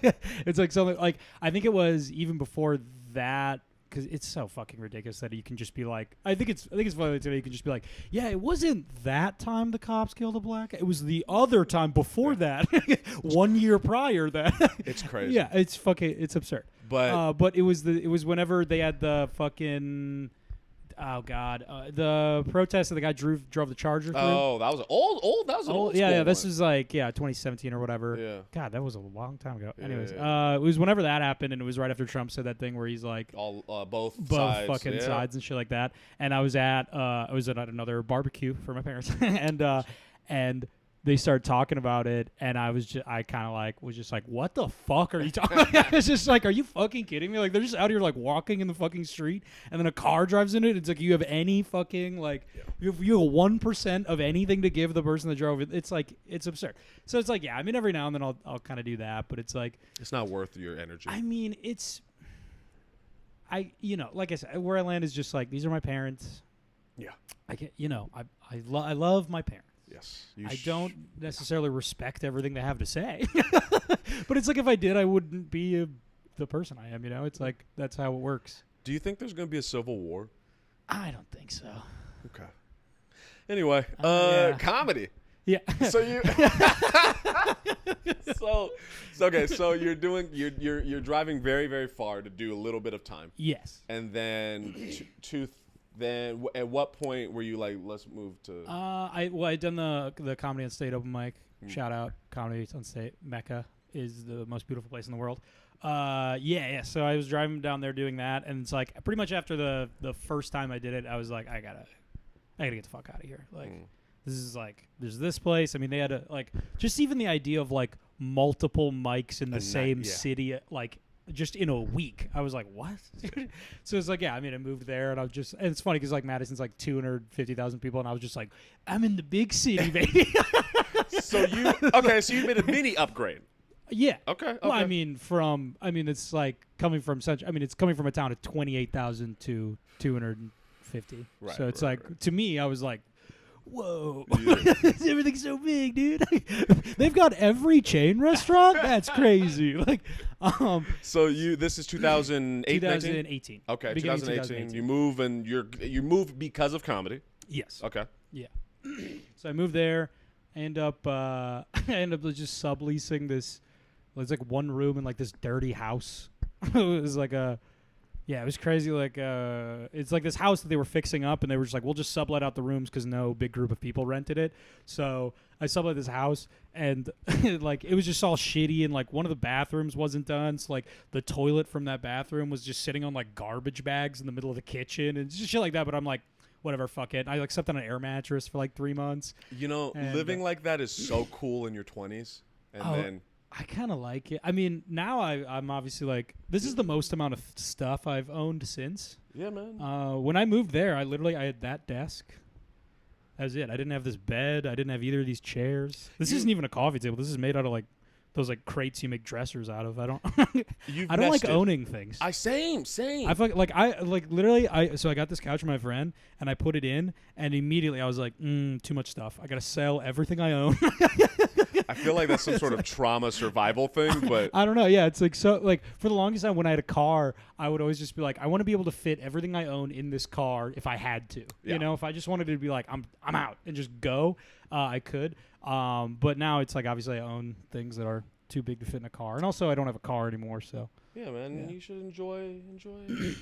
It's like something like I think it was even before that because it's so fucking ridiculous that you can just be like, I think it's funny today. You can just be like, yeah, it wasn't that time the cops killed a black. It was the other time before that, 1 year prior that. It's crazy. Yeah, it's absurd. But it was whenever they had the fucking. Oh God! The protest that the guy drove the Charger through. Oh, that was old. That was an old. Yeah. school This one. is like 2017 or whatever. Yeah. God, that was a long time ago. Yeah, Anyways, yeah. it was whenever that happened, and it was right after Trump said that thing where he's like all both both sides, fucking yeah. sides and shit like that. And I was at another barbecue for my parents, and they started talking about it, and I kind of like was just like, what the fuck are you talking about? It's just like, are you fucking kidding me? Like they're just out here like walking in the fucking street, and then a car drives into it. It's like you have any fucking like you have 1% of anything to give the person that drove it. It's like it's absurd. So it's like I mean every now and then I'll kind of do that, but it's like It's not worth your energy. I mean like I said, where I land is just like these are my parents. Yeah. I love my parents. Yes. I don't necessarily respect everything they have to say, but it's like if I did, I wouldn't be the person I am. It's like that's how it works. Do you think there's going to be a civil war? I don't think so. Okay. Anyway, Yeah. comedy. Yeah. So you so okay, so you're driving very, very far to do a little bit of time. Yes. And then at what point were you like, let's move to I'd done the Comedy on State open mic. Shout out Comedy on State. Mecca is the most beautiful place in the world. Yeah. So I was driving down there doing that, and it's like pretty much after the first time I did it, I was like, I gotta get the fuck out of here. Like, this is like, there's this place. I mean, they had just even the idea of like multiple mics in the same city, like just in a week. I was like, what? So it's like, yeah, I mean, I moved there, and I was just, and it's funny because like Madison's like 250,000 people, and I was just like, I'm in the big city, baby. So you made a mini upgrade. Yeah. Okay. Well, I mean, it's like coming from it's coming from a town of 28,000 to 250. Right. So it's right. To me, I was like, whoa, Yeah. everything's so big, dude. They've got every chain restaurant. That's crazy. Like, So this is 2008, 2018. Okay, Beginning 2018. You move and you move because of comedy. Yes. Okay. Yeah. So I moved there. I end up just subleasing this. It's like one room in like this dirty house. It was like it was crazy. Like, it's like this house that they were fixing up, and they were just like, we'll just sublet out the rooms because no big group of people rented it. So I sublet this house, and like it was just all shitty, and like one of the bathrooms wasn't done. So like the toilet from that bathroom was just sitting on like garbage bags in the middle of the kitchen, and just shit like that. But I'm like, whatever, fuck it. I like slept on an air mattress for like 3 months. You know, living like that is so cool in your 20s, and then. I kind of like it. I mean, now I'm obviously like, this is the most amount of stuff I've owned since. Yeah, man. When I moved there, I had that desk. That was it. I didn't have this bed. I didn't have either of these chairs. This isn't even a coffee table. This is made out of like those like crates you make dressers out of. I don't like owning things. Same. I got this couch from my friend, and I put it in, and immediately I was like, too much stuff. I gotta sell everything I own. I feel like that's some sort of trauma survival thing, but I don't know. Yeah, it's like, so like for the longest time when I had a car, I would always just be like, I want to be able to fit everything I own in this car if I had to. Yeah. You know, if I just wanted to be like, I'm out and just go, I could. But now it's like, obviously I own things that are too big to fit in a car, and also I don't have a car anymore, so. Yeah, man, Yeah. you should enjoy it.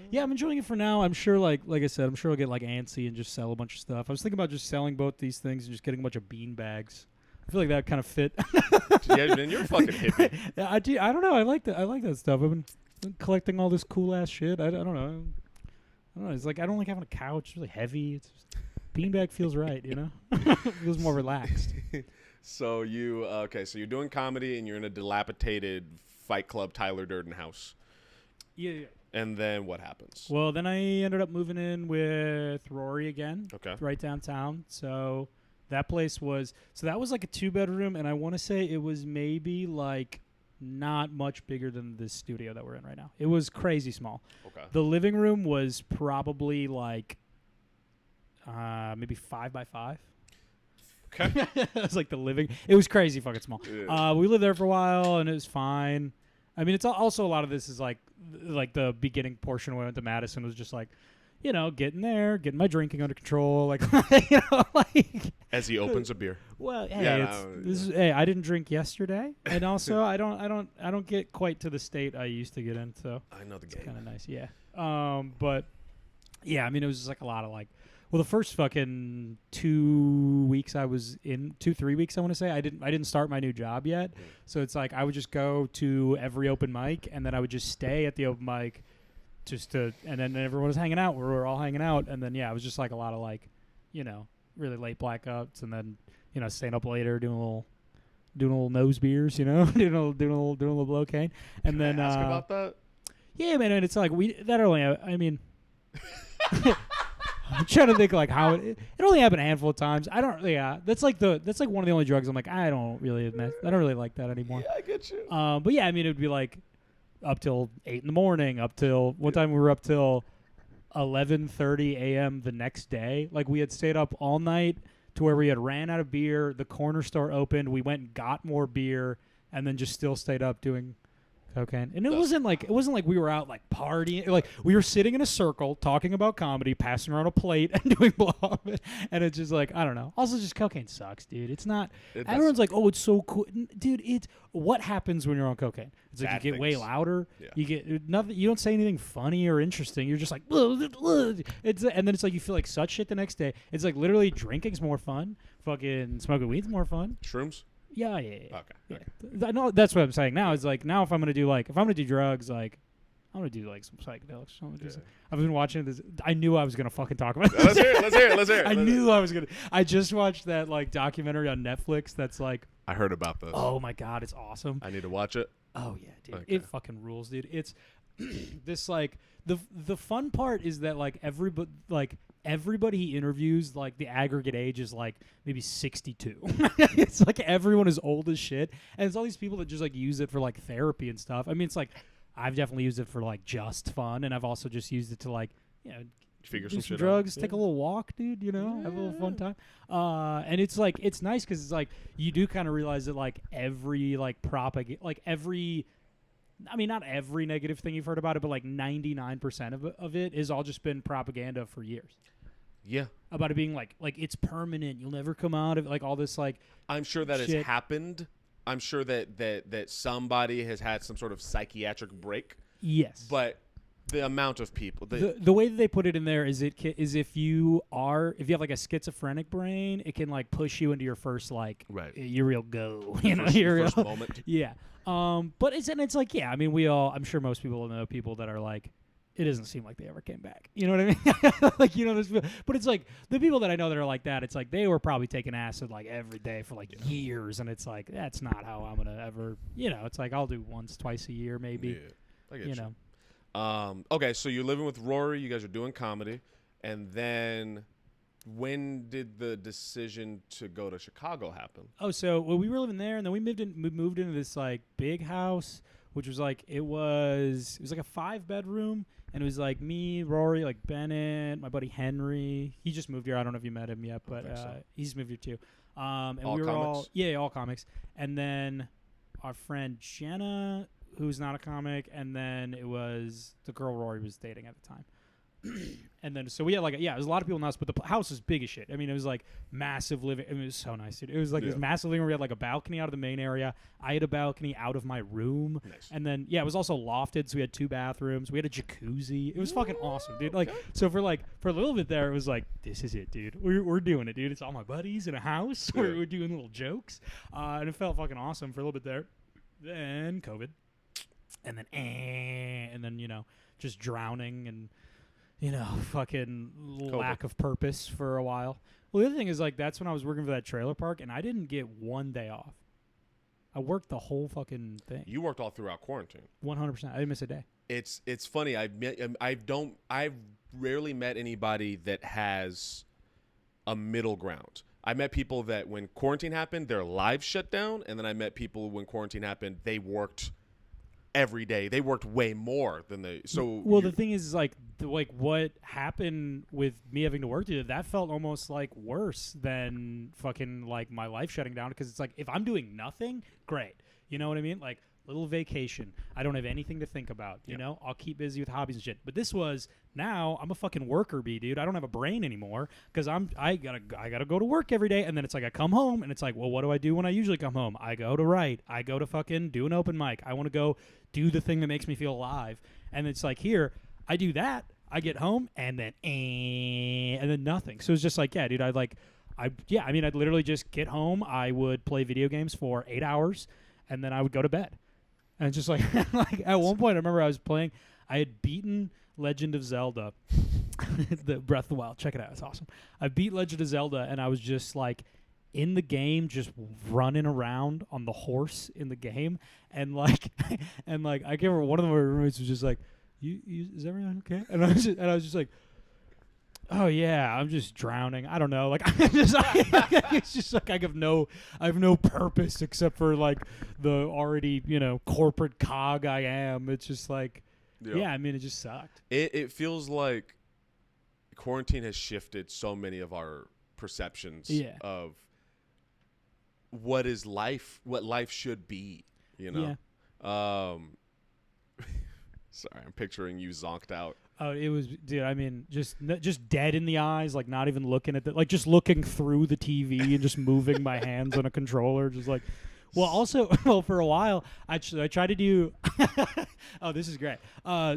Yeah, I'm enjoying it for now. I'm sure, like I said, I'm sure I'll get like antsy and just sell a bunch of stuff. I was thinking about just selling both these things and just getting a bunch of bean bags. I feel like that kind of fit. Yeah, man, you're fucking hippie. I don't know. I like that. I like that stuff. I've been collecting all this cool ass shit. I don't know. I don't know. It's like I don't like having a couch. It's really heavy. It's just, beanbag feels right, you know. Feels more relaxed. So you're doing comedy and you're in a dilapidated Fight Club Tyler Durden house. Yeah. And then what happens? Well, then I ended up moving in with Rory again. Okay. Right downtown. So that place was like a 2-bedroom, and I want to say it was maybe like not much bigger than this studio that we're in right now. It was crazy small. Okay. The living room was probably like maybe 5 by 5. Okay. It was like the living. It was crazy fucking small. Yeah. We lived there for a while, and it was fine. I mean, it's also a lot of this is like the beginning portion when I went to Madison was just like, you know, getting my drinking under control, like, you know, like. As he opens a beer. Well, hey, I didn't drink yesterday, and also I don't get quite to the state I used to get in, so I know the it's game. kind of nice, yeah. But yeah, I mean, it was just like a lot of like. Well, the first fucking 2 weeks I was in, 2-3 weeks I want to say, I didn't start my new job yet, so it's like I would just go to every open mic, and then I would just stay at the open mic, and then everyone was hanging out. We were all hanging out, and then yeah, it was just like a lot of like, you know, really late blackouts, and then you know staying up later doing a little nose beers, you know, doing a little blocaine, and Can then I ask about that? Yeah, man, and it's like I mean. I'm trying to think like how it only happened a handful of times. I don't. Yeah, that's like one of the only drugs I'm like I don't really like that anymore. Yeah, I get you. But yeah, I mean it would be like up till 8 a.m. up till one time we were up till 11:30 a.m. the next day. Like we had stayed up all night to where we had ran out of beer. The corner store opened. We went and got more beer, and then just still stayed up doing cocaine, and it wasn't like we were out like partying. Like we were sitting in a circle talking about comedy, passing around a plate, and doing blow off. And it's just like I don't know. Also, just cocaine sucks, dude. It's not. Everyone's like, oh, it's so cool, dude. It's what happens when you're on cocaine. It's like you get way louder. Yeah. You get nothing. You don't say anything funny or interesting. You're just like, it's and then it's like you feel like such shit the next day. It's like literally drinking's more fun. Fucking smoking weed's more fun. Shrooms. Yeah. Okay. I know that's what I'm saying now. Is like now if I'm gonna do drugs, like I'm gonna do like some psychedelics. I've been watching this. I knew I was gonna fucking talk about this. Let's hear it. I knew I was gonna. I just watched that like documentary on Netflix. That's like. I heard about this. Oh my god, it's awesome. I need to watch it. Oh yeah, dude, Okay. it fucking rules, dude. It's this like the fun part is that like everybody he interviews, like the aggregate age is like maybe 62. It's like everyone is old as shit, and it's all these people that just like use it for like therapy and stuff. I mean, it's like I've definitely used it for like just fun, and I've also just used it to like figure do some some shit drugs, out. take a little walk, dude. You know, have a little fun time. And it's like it's nice because it's like you do kind of realize that like every like every. I mean, not every negative thing you've heard about it, but like 99% of it is all just been propaganda for years. Yeah. About it being like it's permanent. You'll never come out of it. Like all this like. I'm sure that shit. has happened. I'm sure that somebody has had some sort of psychiatric break. Yes. But the amount of people. The way that they put it in there is if you have like a schizophrenic brain, it can like push you into your first like your real go. You know, your first real moment. Yeah. But it's like yeah. I mean, I'm sure most people know people that are like. It doesn't seem like they ever came back. You know what I mean? Like, you know, but it's like the people that I know that are like that, it's like they were probably taking acid like every day for like years. And it's like, that's not how I'm going to ever, you know, it's like I'll do once, twice a year maybe. Yeah, I get you know. Okay, so you're living with Rory. You guys are doing comedy. And then when did the decision to go to Chicago happen? Oh, so we were living there, and then we moved into this like big house, which was like it was like a 5-bedroom. And it was like me, Rory, like Bennett, my buddy Henry. He just moved here. I don't know if you met him yet, but he's moved here too. And all we were comics? all comics. And then our friend Jenna, who's not a comic, and then it was the girl Rory was dating at the time. And then so we had like it was a lot of people in the house, but the house was big as shit. I mean, it was like massive living. I mean, it was so nice, dude. It was like this massive living room. We had like a balcony out of the main area. I had a balcony out of my room. Nice. And then it was also lofted, so we had 2 bathrooms. We had a jacuzzi. It was fucking awesome, dude. Like so for a little bit there, it was like this is it, dude. We're doing it, dude. It's all my buddies in a house. Yeah. We're doing little jokes, and it felt fucking awesome for a little bit there. Then COVID, and then you know just drowning and. You know, fucking lack of purpose for a while. Well, the other thing is, like, that's when I was working for that trailer park, and I didn't get one day off. I worked the whole fucking thing. You worked all throughout quarantine. 100%. I didn't miss a day. It's funny. I've rarely met anybody that has a middle ground. I met people that when quarantine happened, their lives shut down, and then I met people when quarantine happened, they worked every day. They worked way more than they. So well, the thing is like what happened with me having to work today, that felt almost like worse than fucking like my life shutting down because it's like if I'm doing nothing, great. You know what I mean? Like little vacation. I don't have anything to think about. You know, I'll keep busy with hobbies and shit. But this was now I'm a fucking worker bee, dude. I don't have a brain anymore because I gotta go to work every day. And then it's like I come home and it's like, well, what do I do when I usually come home? I go to write. I go to fucking do an open mic. I want to go do the thing that makes me feel alive. And it's like here I do that. I get home and then nothing. So it's just like dude. I'd literally just get home. I would play video games for 8 hours and then I would go to bed. And it's just like, like at one point, I remember I had beaten Legend of Zelda, the Breath of the Wild. Check it out. It's awesome. I beat Legend of Zelda, and I was just like in the game, just running around on the horse in the game. And like, I can't remember, one of my roommates was just like, is everything okay? And I was just like, oh yeah, I'm just drowning. I don't know. Like it's just like I have no purpose except for like the already, corporate cog I am. It's just like I mean it just sucked. It feels like quarantine has shifted so many of our perceptions of what is life, what life should be, Sorry, I'm picturing you zonked out. Oh, it was, dude. I mean, just dead in the eyes, like not even looking at like just looking through the TV and just moving my hands on a controller, just like. Well, also, for a while, I tried to do. Oh, this is great.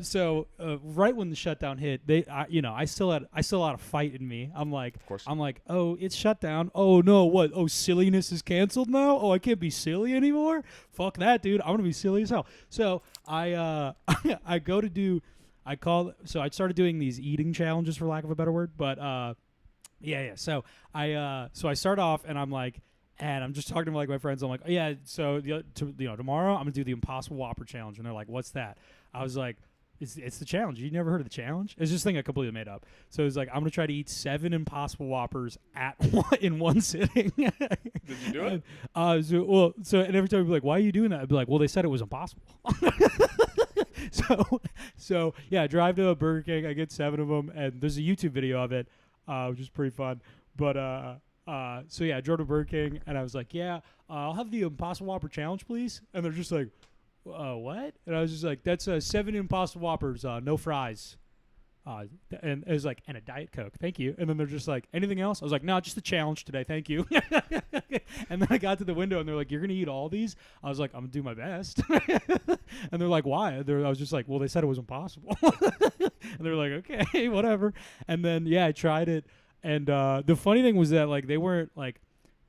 So right when the shutdown hit, I still had a lot of fight in me. I'm like, of course. Oh, it's shut down. Oh no, what? Oh, silliness is canceled now. Oh, I can't be silly anymore. Fuck that, dude. I'm gonna be silly as hell. So I I go to do. So I started doing these eating challenges, for lack of a better word. But yeah. So I start off and I'm like. And I'm just talking to like my friends. I'm like, oh, yeah. So tomorrow I'm gonna do the Impossible Whopper challenge, and they're like, "What's that?" I was like, "It's the challenge. You never heard of the challenge? It's just a thing I completely made up." So it's like I'm gonna try to eat 7 Impossible Whoppers in one sitting. Did you do it? And every time I'd be like, "Why are you doing that?" I'd be like, "Well, they said it was impossible." So yeah, I drive to a Burger King. I get 7 of them, and there's a YouTube video of it, which is pretty fun. But so yeah, I drove to Burger King and I was like, yeah, I'll have the Impossible Whopper challenge, please. And they're just like, what? And I was just like, that's 7 Impossible Whoppers, no fries. And it was like, and a Diet Coke, thank you. And then they're just like, anything else? I was like, no, just the challenge today, thank you. And then I got to the window and they're like, you're gonna eat all these? I was like, I'm gonna do my best. And they're like, why? I was just like, well, they said it was impossible. And they're like, okay, whatever. And then yeah, I tried it. And the funny thing was that like they weren't like,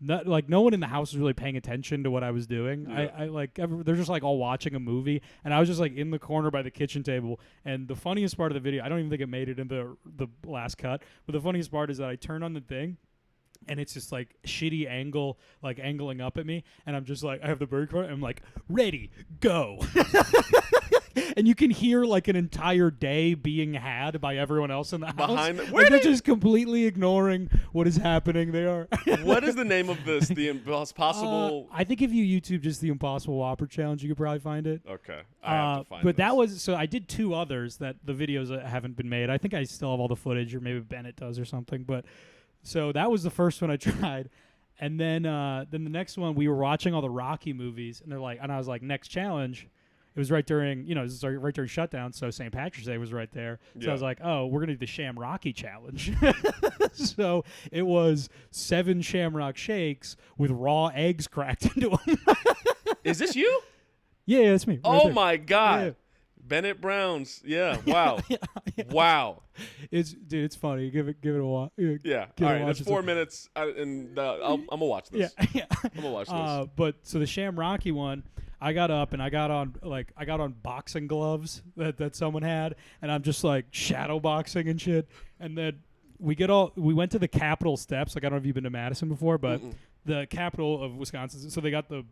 no one in the house was really paying attention to what I was doing. Yeah. They're just like all watching a movie, and I was just like in the corner by the kitchen table. And the funniest part of the video, I don't even think it made it into the last cut, but the funniest part is that I turn on the thing. And it's just like shitty angle, like angling up at me. And I'm just like, I have the burger and I'm like, ready, go. And you can hear like an entire day being had by everyone else in the house. They're just completely ignoring what is happening. They are. What is the name of this? The Impossible. I think if you YouTube just the Impossible Whopper challenge, you could probably find it. Okay. I have to find But that was, so I did 2 others that the videos haven't been made. I think I still have all the footage, or maybe Bennett does or something. But so that was the first one I tried. And then the next one, we were watching all the Rocky movies, and I was like, next challenge. It was right during, right during shutdown, so St. Patrick's Day was right there. So I was like, oh, we're going to do the Shamrocky Challenge. So it was 7 Shamrock shakes with raw eggs cracked into them. Is this you? Yeah, that's me. Oh, my God. Yeah. Bennett Browns. Yeah. Wow. Yeah. Wow. It's funny. Give it a watch. Yeah. All right. That's 4 minutes, and I'm gonna watch this. Yeah. I'm gonna watch this. But so the Shamrocky one, I got up and I got on boxing gloves that someone had, and I'm just like shadow boxing and shit. And then we went to the Capitol steps. Like, I don't know if you've been to Madison before, but the capital of Wisconsin. So they got the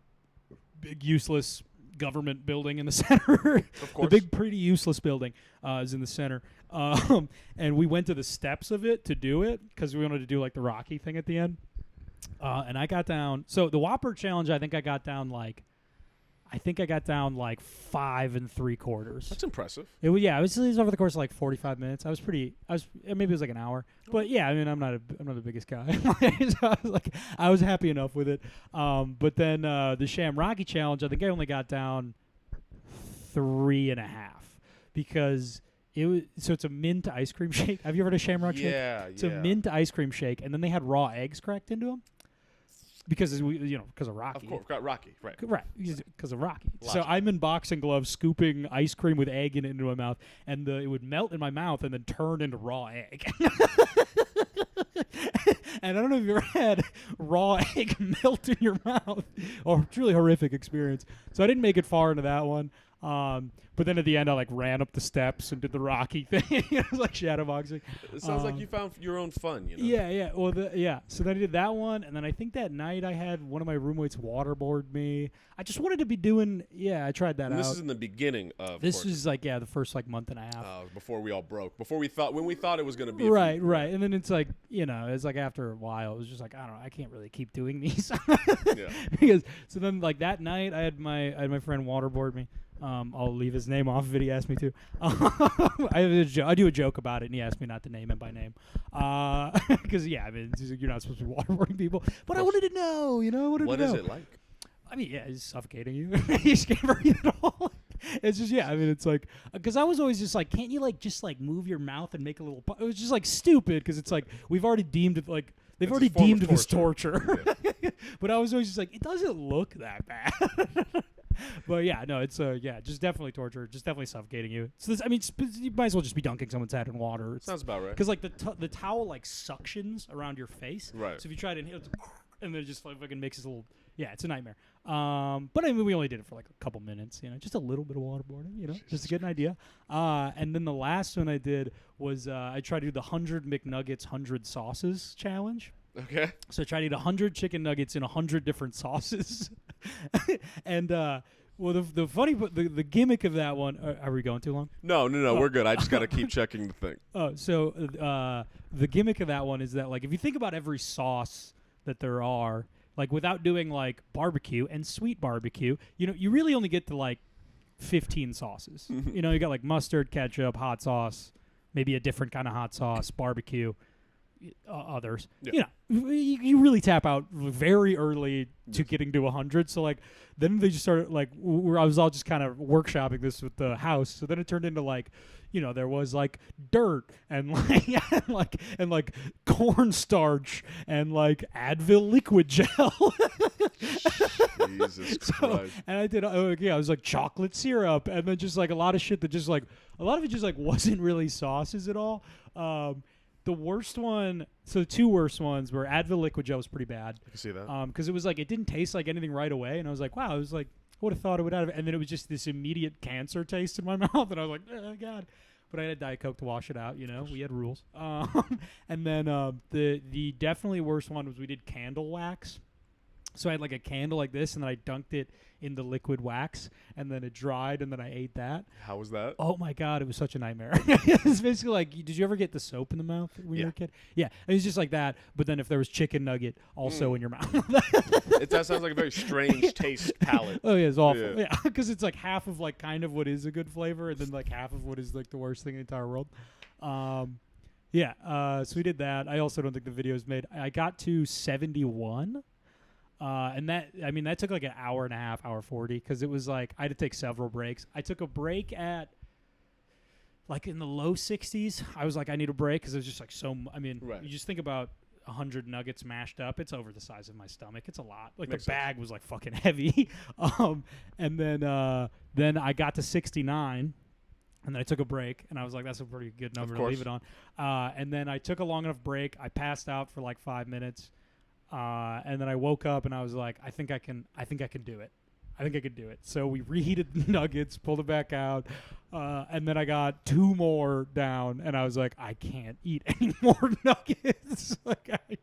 big useless government building in the center. Of course. The big, pretty useless building is in the center. And we went to the steps of it to do it because we wanted to do like the Rocky thing at the end. And I got down. So the Whopper challenge, I think I got down like 5 3/4. That's impressive. It was over the course of like 45 minutes. Maybe it was like an hour. But yeah, I mean, I'm not the biggest guy. So I was happy enough with it. But then the Shamrocky challenge, I think I only got down 3.5 because it's a mint ice cream shake. Have you ever heard of Shamrock shake? Yeah, It's a mint ice cream shake, and then they had raw eggs cracked into them. Because of Rocky. Of course, got Rocky, right? Right, because of Rocky. Logic. So I'm in boxing gloves, scooping ice cream with egg into my mouth, and it would melt in my mouth and then turn into raw egg. And I don't know if you ever had raw egg melt in your mouth. Oh, it's a really horrific experience. So I didn't make it far into that one. But then at the end, I ran up the steps and did the Rocky thing. It was like shadow boxing. It sounds like you found your own fun, Yeah. Well, so then I did that one, and then I think that night I had one of my roommates waterboard me. I just wanted to be doing. Yeah, I tried that out. This is in the beginning of. This is the first month and a half. Before we all broke. When we thought it was going to be. Right. And then it's it's like after a while, it was just like, I don't know, I can't really keep doing these. Yeah. Because so then that night I had my friend waterboard me. I'll leave his name off if he asks me to. I do a joke about it, and he asked me not to name him by name. Because, you're not supposed to be waterboarding people. But I wanted to know, What is it like? I mean, he's suffocating you. You can't breathe at all. It's just I mean, it's like because I was always just like, can't you like just like move your mouth and make a little? It was just like stupid because it's like we've already deemed it like they've It's already a form of deemed this torture. But I was always just like, it doesn't look that bad. But yeah, no, it's just definitely torture, just definitely suffocating you. So this, I mean, you might as well just be dunking someone's head in water. Sounds about right. Because like the towel like suctions around your face. Right. So if you try to inhale, and then it just fucking makes this little. Yeah, it's a nightmare. But I mean, we only did it for like a couple minutes, just a little bit of waterboarding, just to get an idea. And then the last one I did was I tried to do the 100 McNuggets, 100 sauces challenge. Okay. So I tried to eat 100 chicken nuggets in 100 different sauces. And well, the funny, the gimmick of that one. Are we going too long? No, we're good. I just got to keep checking the thing. Oh, so the gimmick of that one is that like if you think about every sauce that there are. Like without doing like barbecue and sweet barbecue, you really only get to like 15 sauces. You got like mustard, ketchup, hot sauce, maybe a different kind of hot sauce, barbecue, others. Yeah. You really tap out very early to getting to 100. So like then they just started like I was all just kind of workshopping this with the house. So then it turned into like there was like dirt and like and like cornstarch and like Advil liquid gel. Jesus Christ. And I did I was like chocolate syrup and then just like a lot of shit that just like a lot of it just like wasn't really sauces at all. The worst one, so the two worst ones were Advil liquid gel was pretty bad. I can see that. Because it was like it didn't taste like anything right away, and I was like, wow, I was like, I would have thought it would have, and then it was just this immediate cancer taste in my mouth, and I was like, oh god. But I had Diet Coke to wash it out. We had rules. And then the definitely worst one was we did candle wax. So I had like a candle like this, and then I dunked it in the liquid wax, and then it dried, and then I ate that. How was that? Oh my god, it was such a nightmare. It's basically like, did you ever get the soap in the mouth when you were a kid? Yeah, it was just like that. But then if there was chicken nugget also in your mouth, That sounds like a very strange taste palette. Oh yeah, it's awful. Yeah, because it's like half of like kind of what is a good flavor, and then like half of what is like the worst thing in the entire world. So we did that. I also don't think the video is made. I got to 71. And that took like an hour and a half, hour 40, because it was like I had to take several breaks. I took a break at like in the low 60s. I was like, I need a break because it was just like right. You just think about 100 nuggets mashed up. It's over the size of my stomach. It's a lot. Like Makes the bag was like fucking heavy. And then I got to 69. And then I took a break, and I was like, that's a pretty good number to leave it on. And then I took a long enough break. I passed out for like 5 minutes. And then I woke up and I was like, I think I can do it. I think I could do it. So we reheated the nuggets, pulled it back out, and then I got 2 more down, and I was like, I can't eat any more nuggets. Like I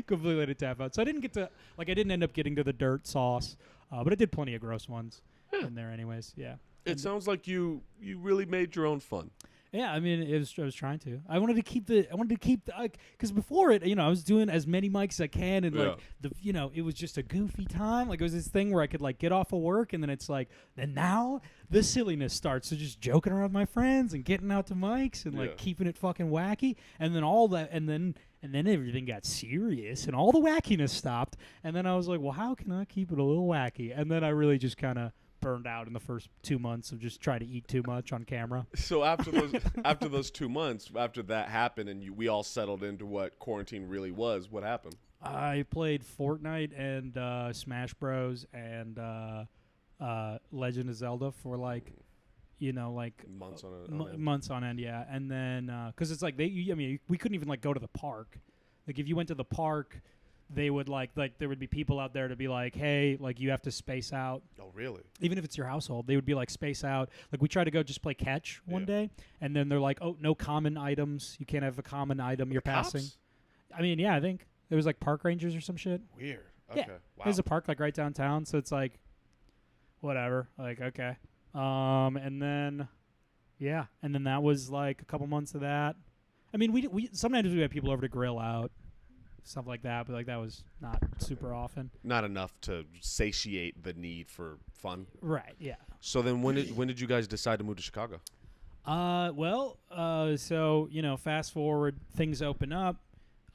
completely let it tap out. So I didn't end up getting to the dirt sauce, but I did plenty of gross ones in there, anyways. Yeah. It sounds like you really made your own fun. Yeah, I mean, I was trying to. I wanted to keep because before it, I was doing as many mics as I can, and it was just a goofy time. Like it was this thing where I could like get off of work, and then it's like, then now the silliness starts. So just joking around with my friends and getting out to mics and like keeping it fucking wacky, and then all that, and then everything got serious, and all the wackiness stopped, and then I was like, well, how can I keep it a little wacky? And then I really just kind of burned out in the first 2 months of just trying to eat too much on camera. So after those 2 months, after that happened, and we all settled into what quarantine really was, what happened? I played Fortnite and Smash Bros. And Legend of Zelda for like months on end, yeah. And then because it's like we couldn't even like go to the park. Like if you went to the park, they would like there would be people out there to be like, hey, like you have to space out. Oh, really? Even if it's your household, they would be like, space out. Like we tried to go just play catch one day, and then they're like, oh, no common items. You can't have a common item you're passing. Cops? I mean, yeah, I think it was like park rangers or some shit. Weird. Okay. Yeah. Wow. There's a park like right downtown, so it's like, whatever. Like okay. And then that was like a couple months of that. I mean, we sometimes we had people over to grill out. Stuff like that, but like that was not super often. Not enough to satiate the need for fun. Right. Yeah. So then, when did you guys decide to move to Chicago? So fast forward, things open up.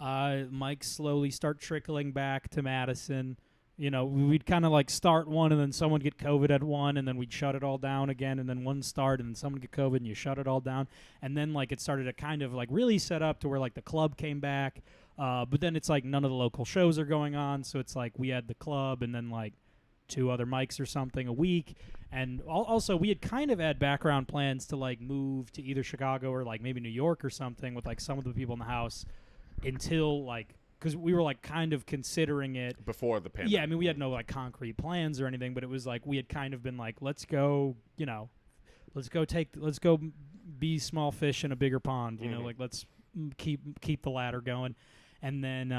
Mics slowly start trickling back to Madison. You know, we'd kind of like start one and then someone get COVID at one and then we'd shut it all down again and then one start and then someone get COVID and you shut it all down. And then like it started to kind of like really set up to where like the club came back. But then it's like none of the local shows are going on. So it's like we had the club and then like 2 other mics or something a week. And also we had kind of had background plans to like move to either Chicago or like maybe New York or something with like some of the people in the house until like, because we were like kind of considering it before the pandemic. Yeah, I mean we had no like concrete plans or anything, but it was like we had kind of been like, let's go, you know, let's go be small fish in a bigger pond, you know, like let's keep the ladder going, and then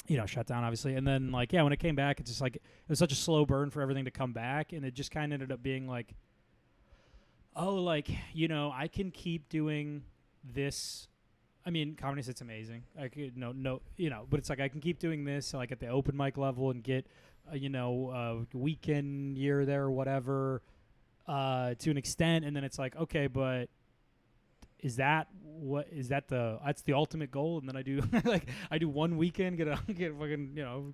you know, shut down obviously, and then like when it came back, it's just like it was such a slow burn for everything to come back, and it just kind of ended up being like, oh, like, you know, I can keep doing this. I mean, Comedy Set's amazing. I could no, you know, but it's like I can keep doing this like at the open mic level and get, you know, a weekend year there or whatever, to an extent, and then it's like, okay, but that's the ultimate goal? And then I do like I do one weekend, get fucking, you know,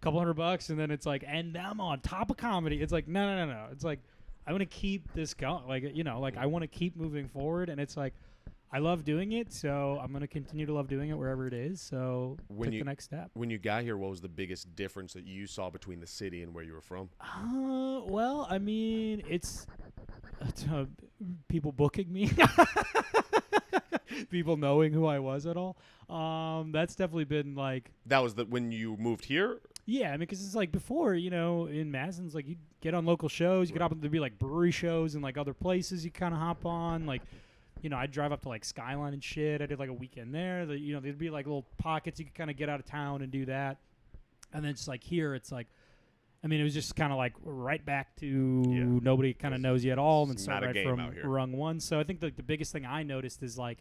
couple $100, and then it's like, and I'm on top of comedy. It's like no. It's like I want to keep this going, like, you know, like I want to keep moving forward, and it's like, I love doing it, so I'm going to continue to love doing it wherever it is. So take the next step. When you got here, what was the biggest difference that you saw between the city and where you were from? Well, I mean, it's people booking me. People knowing who I was at all. That's definitely been like... That was when you moved here? Yeah, I mean, because it's like before, you know, in Madison's, like you get on local shows, you get up, there'd be like brewery shows and like other places you kind of hop on, like... You know, I'd drive up to like Skyline and shit. I did like a weekend there. You know, there'd be like little pockets you could kind of get out of town and do that. And then just like here, it's like, I mean, it was just kind of like right back to nobody kind of knows you at all, and then start right from rung one. So I think the biggest thing I noticed is like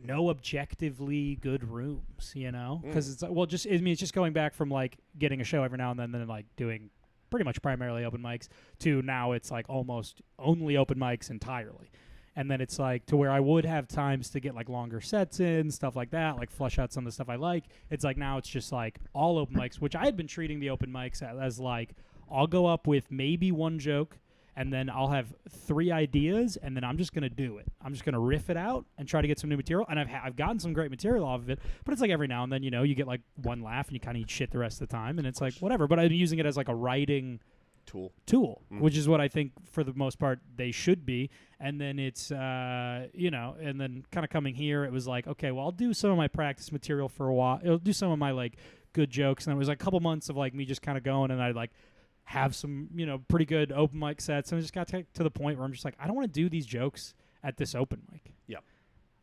no objectively good rooms, you know, because it's well, just I mean, it's just going back from like getting a show every now and then like doing pretty much primarily open mics to now it's like almost only open mics entirely. And then it's like to where I would have times to get like longer sets in, stuff like that, like flush out some of the stuff I like. It's like now it's just like all open mics, which I had been treating the open mics as like I'll go up with maybe one joke and then I'll have 3 ideas and then I'm just going to do it. I'm just going to riff it out and try to get some new material. And I've gotten some great material off of it, but it's like every now and then, you know, you get like one laugh and you kind of eat shit the rest of the time. And it's like whatever, but I'm using it as like a writing tool, which is what I think for the most part they should be. And then it's you know, and then kind of coming here, it was like, okay, well, I'll do some of my practice material for a while. I'll do some of my like good jokes, and it was like a couple months of like me just kind of going, and I like have some, you know, pretty good open mic sets, and I just got to the point where I'm just like, I don't want to do these jokes at this open mic. Yeah,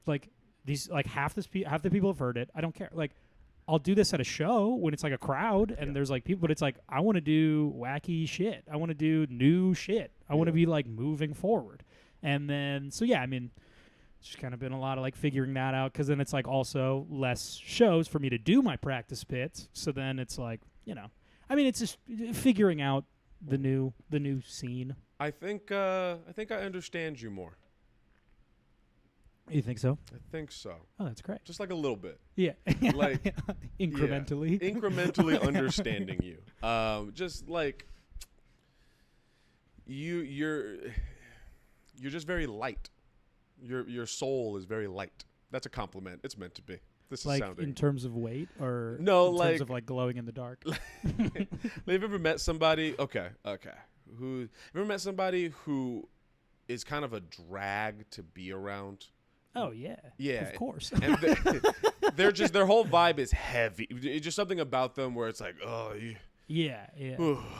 like these, like half the people have heard it. I don't care. Like I'll do this at a show when it's like a crowd and there's like people, but it's like I want to do wacky shit. I want to do new shit. I want to be like moving forward. And then so yeah, I mean, it's just kind of been a lot of like figuring that out, because then it's like also less shows for me to do my practice bits. So then it's like, you know, I mean, it's just figuring out the new scene. I think I understand you more. You think so? I think so. Oh, that's great. Just like a little bit. Yeah. Like incrementally. Yeah. Incrementally understanding you. Just like you're just very light. Your soul is very light. That's a compliment. It's meant to be. This like is sounding in terms of weight, or no, in like terms of like glowing in the dark. Have you ever met somebody? Okay. Have you ever met somebody who is kind of a drag to be around? Oh yeah, of course. And they're just, their whole vibe is heavy. It's just something about them where it's like, oh, yeah.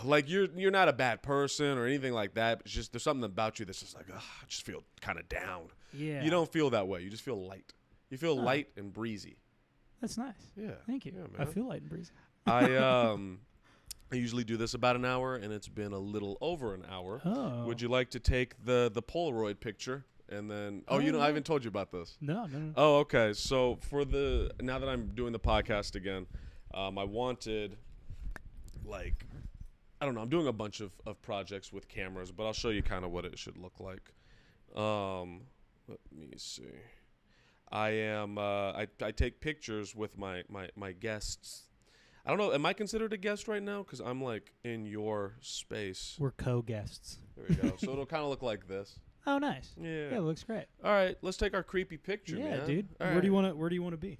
Like you're not a bad person or anything like that. But it's just there's something about you that's just like, I just feel kind of down. Yeah. You don't feel that way. You just feel light. You feel light and breezy. That's nice. Yeah. Thank you. Yeah, I feel light and breezy. I usually do this about an hour, and it's been a little over an hour. Oh. Would you like to take the Polaroid picture? And then, I haven't told you about this. No. Oh, okay. So now that I'm doing the podcast again, I wanted, like, I don't know, I'm doing a bunch of projects with cameras, but I'll show you kind of what it should look like. Let me see. I take pictures with my guests. I don't know. Am I considered a guest right now? Because I'm like in your space. We're co-guests. There we go. So it'll kind of look like this. Oh, nice. Yeah. Yeah, it looks great. All right, let's take our creepy picture, Yeah, man. dude. All Where right. do you want to be?